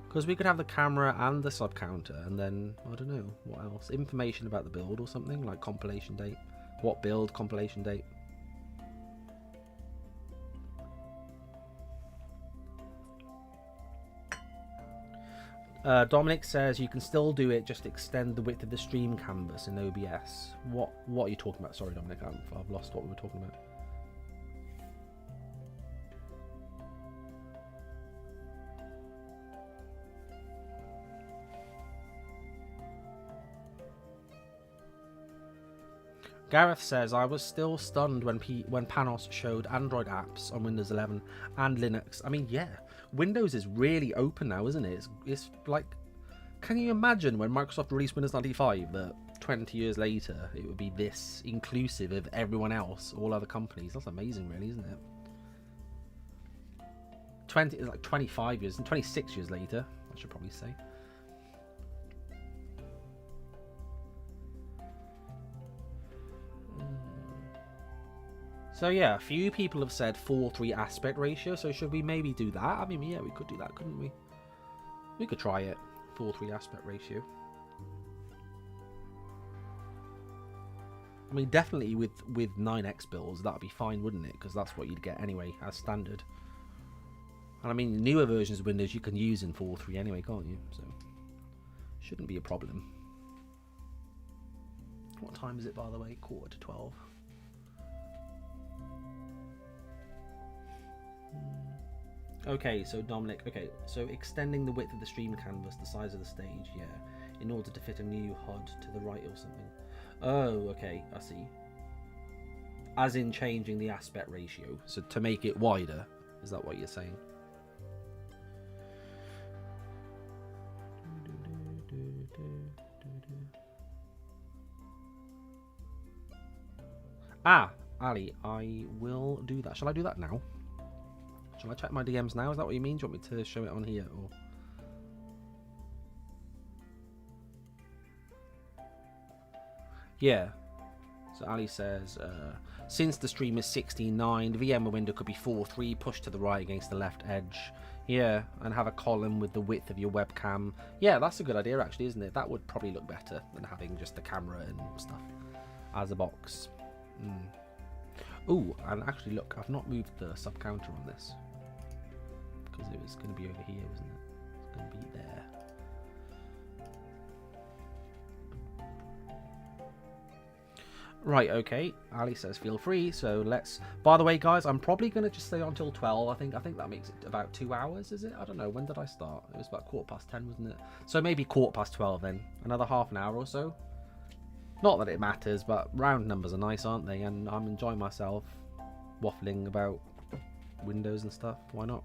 Because we could have the camera and the sub counter, and then, I don't know, what else? Information about the build or something, like compilation date. What build, compilation date. Dominic says you can still do it, just extend the width of the stream canvas in OBS. What are you talking about? Sorry, Dominic, I've lost what we were talking about. Gareth says, I was still stunned when Panos showed Android apps on Windows 11 and Linux. I mean, yeah, Windows is really open now, isn't it? It's like, can you imagine when Microsoft released Windows 95 that 20 years later it would be this inclusive of everyone else, all other companies? That's amazing, really, isn't it? Like 25 years and 26 years later, I should probably say. So yeah, a few people have said 4:3 aspect ratio, so should we maybe do that? I mean, yeah, we could do that, couldn't we? We could try it, 4:3 aspect ratio. I mean, definitely with 9X builds, that'd be fine, wouldn't it? Because that's what you'd get anyway, as standard. And I mean, newer versions of Windows you can use in 4.3 anyway, can't you? So, shouldn't be a problem. What time is it, by the way? 11:45. Okay, so Dominic, okay, so extending the width of the stream canvas, the size of the stage, yeah, in order to fit a new HUD to the right or something. Oh, okay, I see. As in changing the aspect ratio, so to make it wider, is that what you're saying? Ah, Ali, I will do that. Shall I do that now? Shall I check my DMs now? Is that what you mean? Do you want me to show it on here? Or... yeah. So Ali says, since the stream is 16:9, the VMware window could be 4:3, pushed to the right against the left edge. Yeah, and have a column with the width of your webcam. Yeah, that's a good idea actually, isn't it? That would probably look better than having just the camera and stuff as a box. Ooh, and actually look, I've not moved the sub counter on this. Because it was going to be over here, wasn't it? It's going to be there. Right, okay. Ali says feel free, so let's... By the way, guys, I'm probably going to just stay on till 12. I think that makes it about 2 hours, is it? I don't know. When did I start? It was about 10:15, wasn't it? So maybe 12:15 then. Another half an hour or so. Not that it matters, but round numbers are nice, aren't they? And I'm enjoying myself waffling about Windows and stuff. Why not?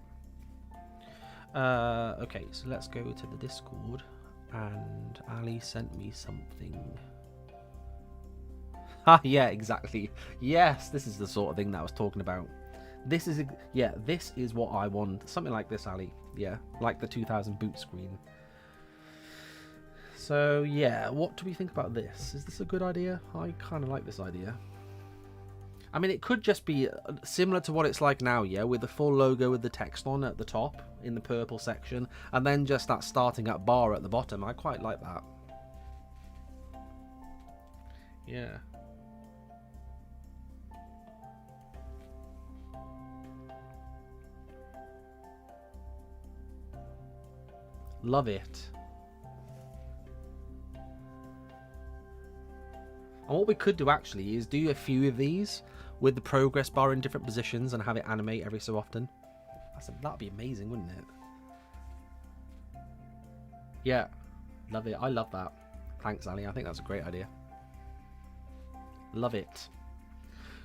Okay, so let's go to the Discord. And Ali sent me something. Ah, yeah, exactly. Yes, this is the sort of thing that I was talking about. This is, yeah, this is what I want. Something like this, Ali. Yeah, like the 2000 boot screen. So, yeah, what do we think about this? Is this a good idea? I kind of like this idea. I mean, it could just be similar to what it's like now, yeah, with the full logo with the text on at the top in the purple section, and then just that starting up bar at the bottom. I quite like that. Yeah. Love it. And what we could do actually is do a few of these with the progress bar in different positions and have it animate every so often. That'd be amazing, wouldn't it? Yeah, love it. I love that. Thanks, Ali. I think that's a great idea. Love it.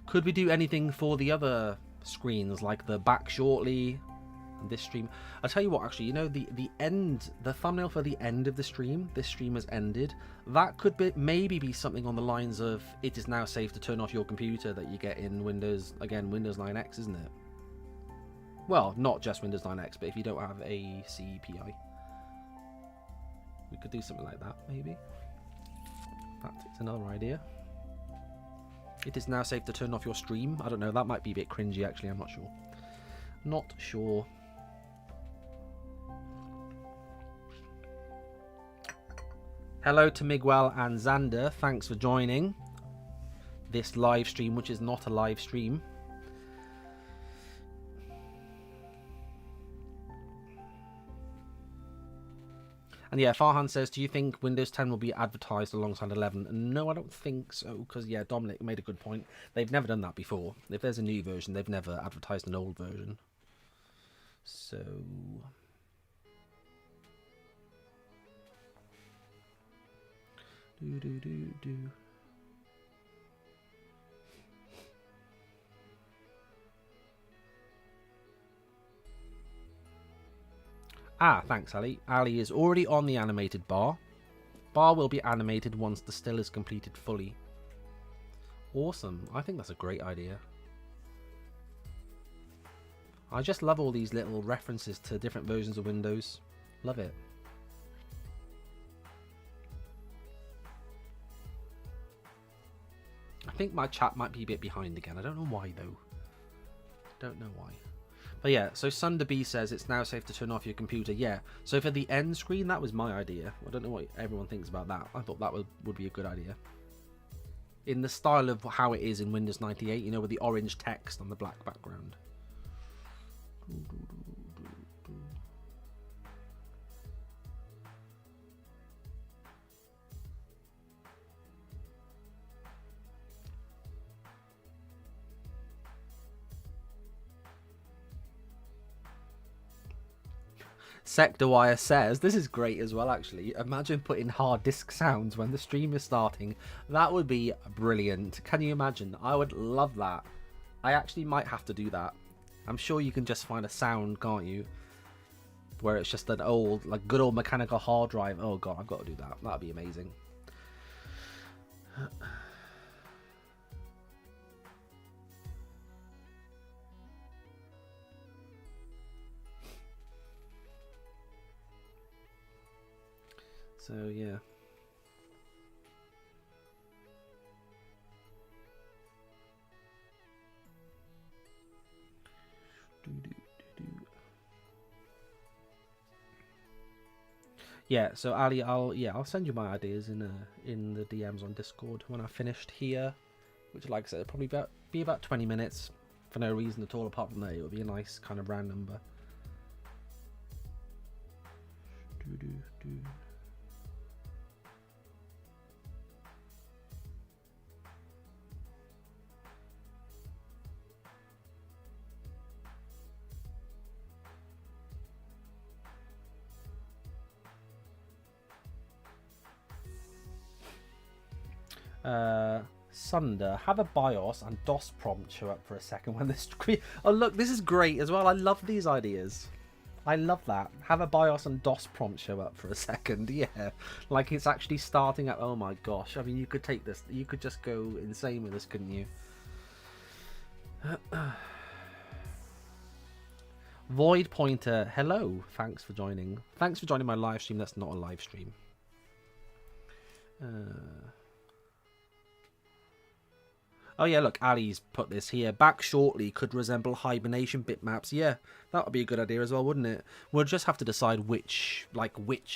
Could we do anything for the other screens, like the back shortly and this stream? I'll tell you what, actually, you know, the thumbnail for the end of the stream, this stream has ended, that could be maybe be something on the lines of, it is now safe to turn off your computer, that you get in Windows, again, Windows 9X, isn't it? Well, not just Windows 9X, but if you don't have a CPI. We could do something like that, maybe. That's another idea. It is now safe to turn off your stream. I don't know, that might be a bit cringy, actually, I'm not sure. Not sure. Hello to Miguel and Xander. Thanks for joining this live stream, which is not a live stream. And yeah, Farhan says, do you think Windows 10 will be advertised alongside 11? No, I don't think so, because yeah, Dominic made a good point. They've never done that before. If there's a new version, they've never advertised an old version. So... Do. Ah, thanks, Ali. Ali is already on the animated bar. Bar will be animated once the still is completed fully. Awesome. I think that's a great idea. I just love all these little references to different versions of Windows. Love it. I think my chat might be a bit behind again. I don't know why, though. Don't know why. But yeah, so Sunder B says it's now safe to turn off your computer. Yeah, so for the end screen, that was my idea. I don't know what everyone thinks about that. I thought that would be a good idea. In the style of how it is in Windows 98, you know, with the orange text on the black background. Sectorwire says, this is great as well, actually. Imagine putting hard disk sounds when the stream is starting. That would be brilliant. Can you imagine? I would love that. I actually might have to do that. I'm sure you can just find a sound, can't you? Where it's just an old, like good old mechanical hard drive. Oh god, I've got to do that. That'd be amazing. So yeah. Yeah, so Ali, I'll send you my ideas in the DMs on Discord when I've finished here, which, like I said, probably be about 20 minutes for no reason at all apart from that. It would be a nice kind of round number. Sunder, have a BIOS and DOS prompt show up for a second when the screen... Oh, look, this is great as well. I love these ideas. I love that. Have a BIOS and DOS prompt show up for a second. Yeah, like it's actually starting up. Oh my gosh. I mean, you could take this. You could just go insane with this, couldn't you? Void Pointer, hello. Thanks for joining. Thanks for joining my live stream. That's not a live stream. Oh yeah, look, Ali's put this here. Back shortly could resemble hibernation bitmaps. Yeah, that would be a good idea as well, wouldn't it? We'll just have to decide which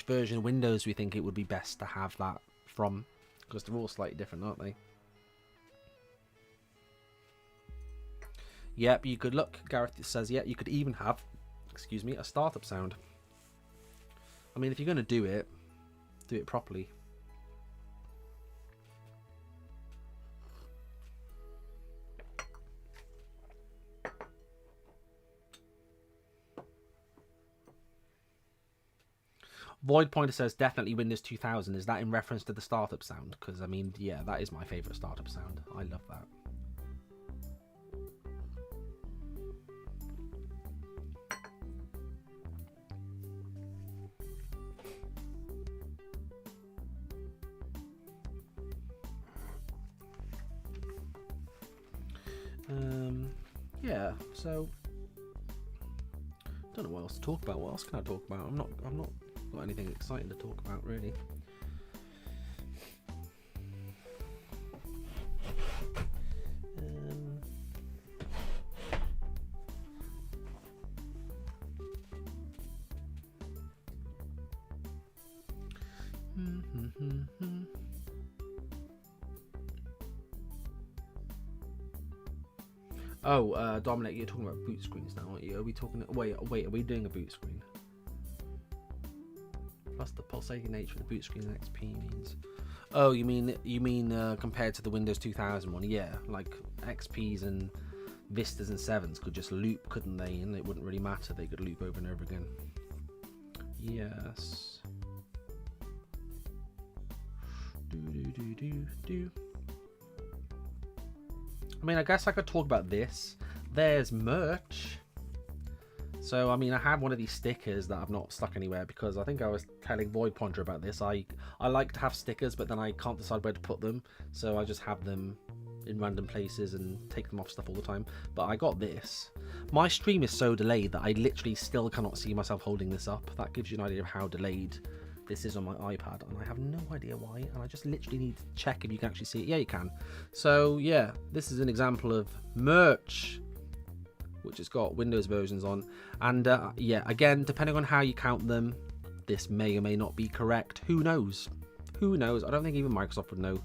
version of Windows we think it would be best to have that from, because they're all slightly different, aren't they? Yep, you could look. Gareth says, yeah, you could even have, excuse me, a startup sound. I mean, if you're going to do it properly. Void Pointer says definitely Windows 2000. Is that in reference to the startup sound? Because, I mean, yeah, that is my favourite startup sound. I love that. Yeah, so don't know what else to talk about. What else can I talk about? I'm not got anything exciting to talk about really. Oh, Dominic, you're talking about boot screens now, aren't you? Are we talking? Wait, are we doing a boot screen? Plus the pulsating nature of the boot screen and XP means. Oh, you mean compared to the Windows 2000 one? Yeah, like XPs and Vistas and 7s could just loop, couldn't they? And it wouldn't really matter. They could loop over and over again. Yes. Do. I mean, I guess I could talk about this. There's merch. So, I mean, I have one of these stickers that I've not stuck anywhere because I think I was telling Void Pointer about this. I like to have stickers, but then I can't decide where to put them. So I just have them in random places and take them off stuff all the time. But I got this. My stream is so delayed that I literally still cannot see myself holding this up. That gives you an idea of how delayed this is on my iPad, and I have no idea why, and I just literally need to check if you can actually see it. Yeah, you can. So yeah, this is an example of merch, which has got Windows versions on, and yeah, again, depending on how you count them, this may or may not be correct. Who knows? Who knows? I don't think even Microsoft would know.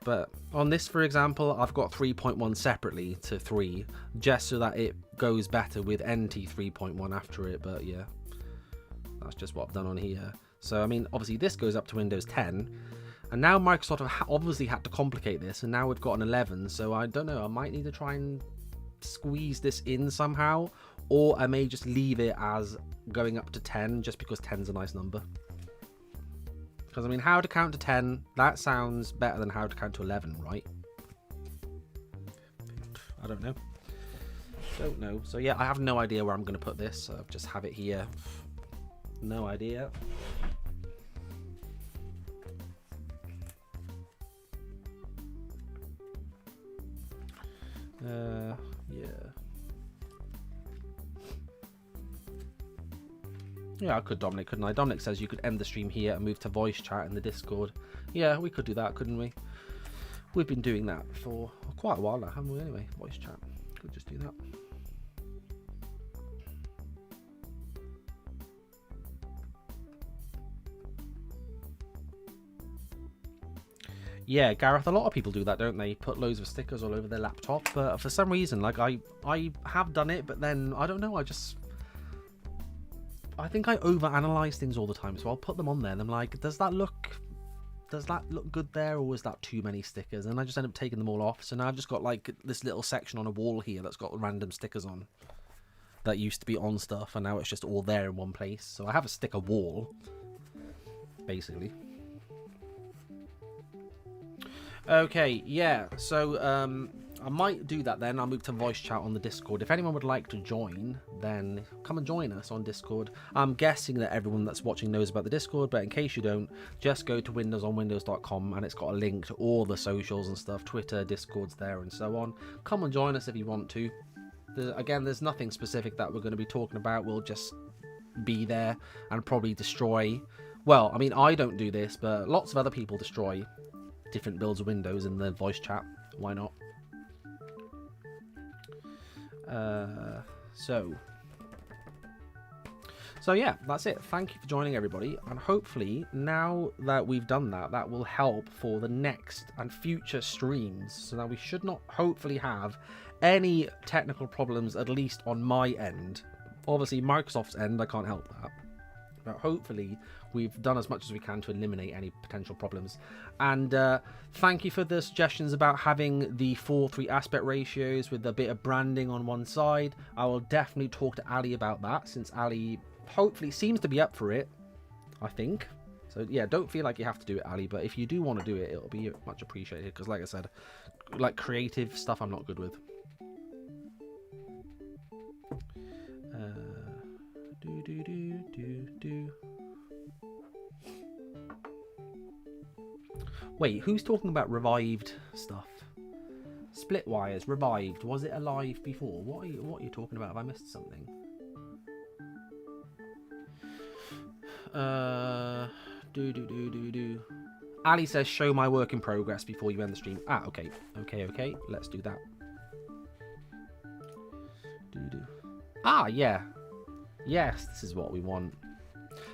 But on this, for example, I've got 3.1 separately to 3, just so that it goes better with NT 3.1 after it, but yeah. That's just what I've done on here. So, I mean, obviously this goes up to Windows 10. And now Microsoft have obviously had to complicate this. And now we've got an 11. So, I don't know. I might need to try and squeeze this in somehow. Or I may just leave it as going up to 10 just because 10's a nice number. Because, I mean, how to count to 10, that sounds better than how to count to 11, right? I don't know. Don't know. So, yeah, I have no idea where I'm going to put this. So I'll just have it here. No idea. Yeah. Yeah, I could, Dominic, couldn't I? Dominic says you could end the stream here and move to voice chat in the Discord. Yeah, we could do that, couldn't we? We've been doing that for quite a while now, haven't we? Anyway, voice chat. Could just do that. Yeah, Gareth, a lot of people do that, don't they? Put loads of stickers all over their laptop, but for some reason, like, I have done it, but then, I don't know, I think I overanalyze things all the time, so I'll put them on there, and I'm like, does that look good there, or is that too many stickers? And I just end up taking them all off, so now I've just got, like, this little section on a wall here that's got random stickers on that used to be on stuff, and now it's just all there in one place, so I have a sticker wall, basically. Okay, yeah. So I might do that then. I'll move to voice chat on the Discord. If anyone would like to join, then come and join us on Discord. I'm guessing that everyone that's watching knows about the Discord, but in case you don't, just go to windowsonwindows.com and it's got a link to all the socials and stuff, Twitter, Discord's there and so on. Come and join us if you want to. Again, there's nothing specific that we're going to be talking about. We'll just be there and probably destroy. Well, I mean, I don't do this, but lots of other people destroy different builds of Windows in the voice chat. Why not? So yeah, that's it. Thank you for joining, everybody, and hopefully now that we've done that, that will help for the next and future streams. So now we should not hopefully have any technical problems, at least on my end. Obviously Microsoft's end, I can't help that, but hopefully we've done as much as we can to eliminate any potential problems. And thank you for the suggestions about having the 4:3 aspect ratios with a bit of branding on one side. I will definitely talk to Ali about that, since Ali hopefully seems to be up for it, I think. So yeah, don't feel like you have to do it, Ali, but if you do want to do it, it'll be much appreciated, because like I said, like creative stuff I'm not good with. Wait, who's talking about revived stuff? Splitwires, revived. Was it alive before? What are you talking about? Have I missed something? Ali says, show my work in progress before you end the stream. Ah, okay. Okay. Let's do that. Ah, yeah. Yes, this is what we want.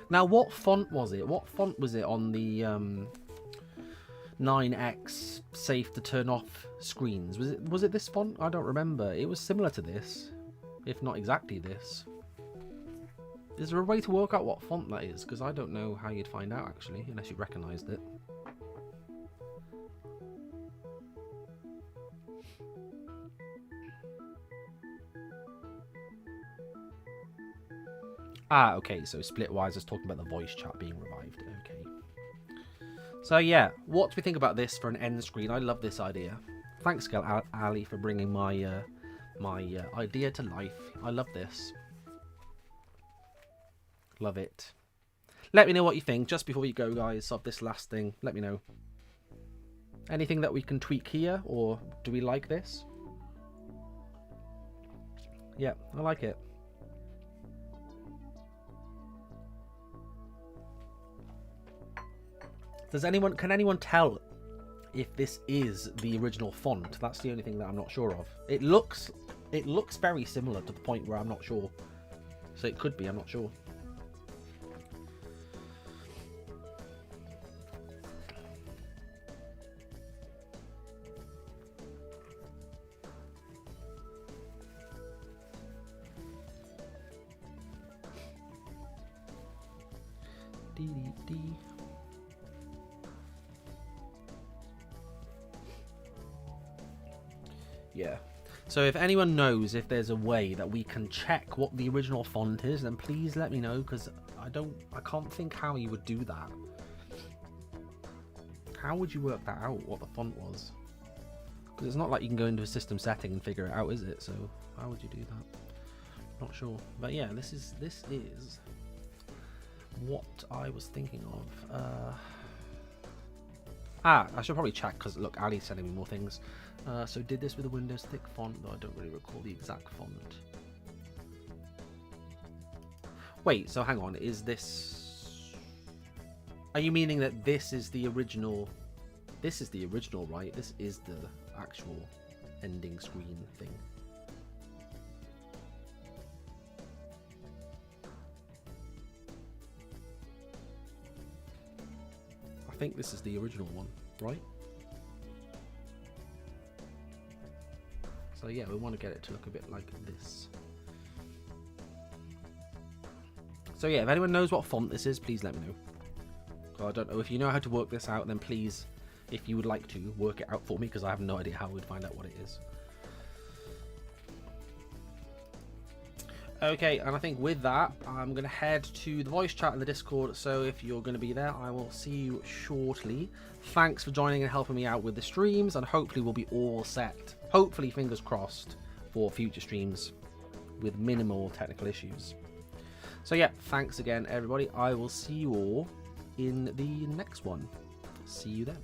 Now, what font was it? What font was it on the 9X safe to turn off screens? Was it this font? I don't remember. It was similar to this, if not exactly this. Is there a way to work out what font that is? Because I don't know how you'd find out, actually, unless you recognised it. Ah, okay, so Splitwise is talking about the voice chat being revived. Okay. So yeah, what do we think about this for an end screen? I love this idea. Thanks, Ali, for bringing my idea to life. I love this. Love it. Let me know what you think just before you go, guys, of this last thing. Let me know. Anything that we can tweak here, or do we like this? Yeah, I like it. Can anyone tell if this is the original font? That's the only thing that I'm not sure of. It looks very similar to the point where I'm not sure. So it could be, I'm not sure. Yeah. So if anyone knows if there's a way that we can check what the original font is, then please let me know, because I can't think how you would do that. How would you work that out, what the font was? Because it's not like you can go into a system setting and figure it out, is it? So how would you do that? Not sure. But yeah, this is what I was thinking of. I should probably check, because look, Ali's sending me more things. So did this with a Windows thick font, though I don't really recall the exact font. Wait, so hang on, is this... Are you meaning that this is the original... This is the original, right? This is the actual ending screen thing. I think this is the original one, right? So yeah, we want to get it to look a bit like this. So yeah, if anyone knows what font this is, please let me know. So I don't know, if you know how to work this out, then please, if you would like to, work it out for me, because I have no idea how we'd find out what it is. Okay, and I think with that, I'm going to head to the voice chat in the Discord, so if you're going to be there, I will see you shortly. Thanks for joining and helping me out with the streams, and hopefully we'll be all set. Hopefully, fingers crossed, for future streams with minimal technical issues. So yeah, thanks again, everybody. I will see you all in the next one. See you then.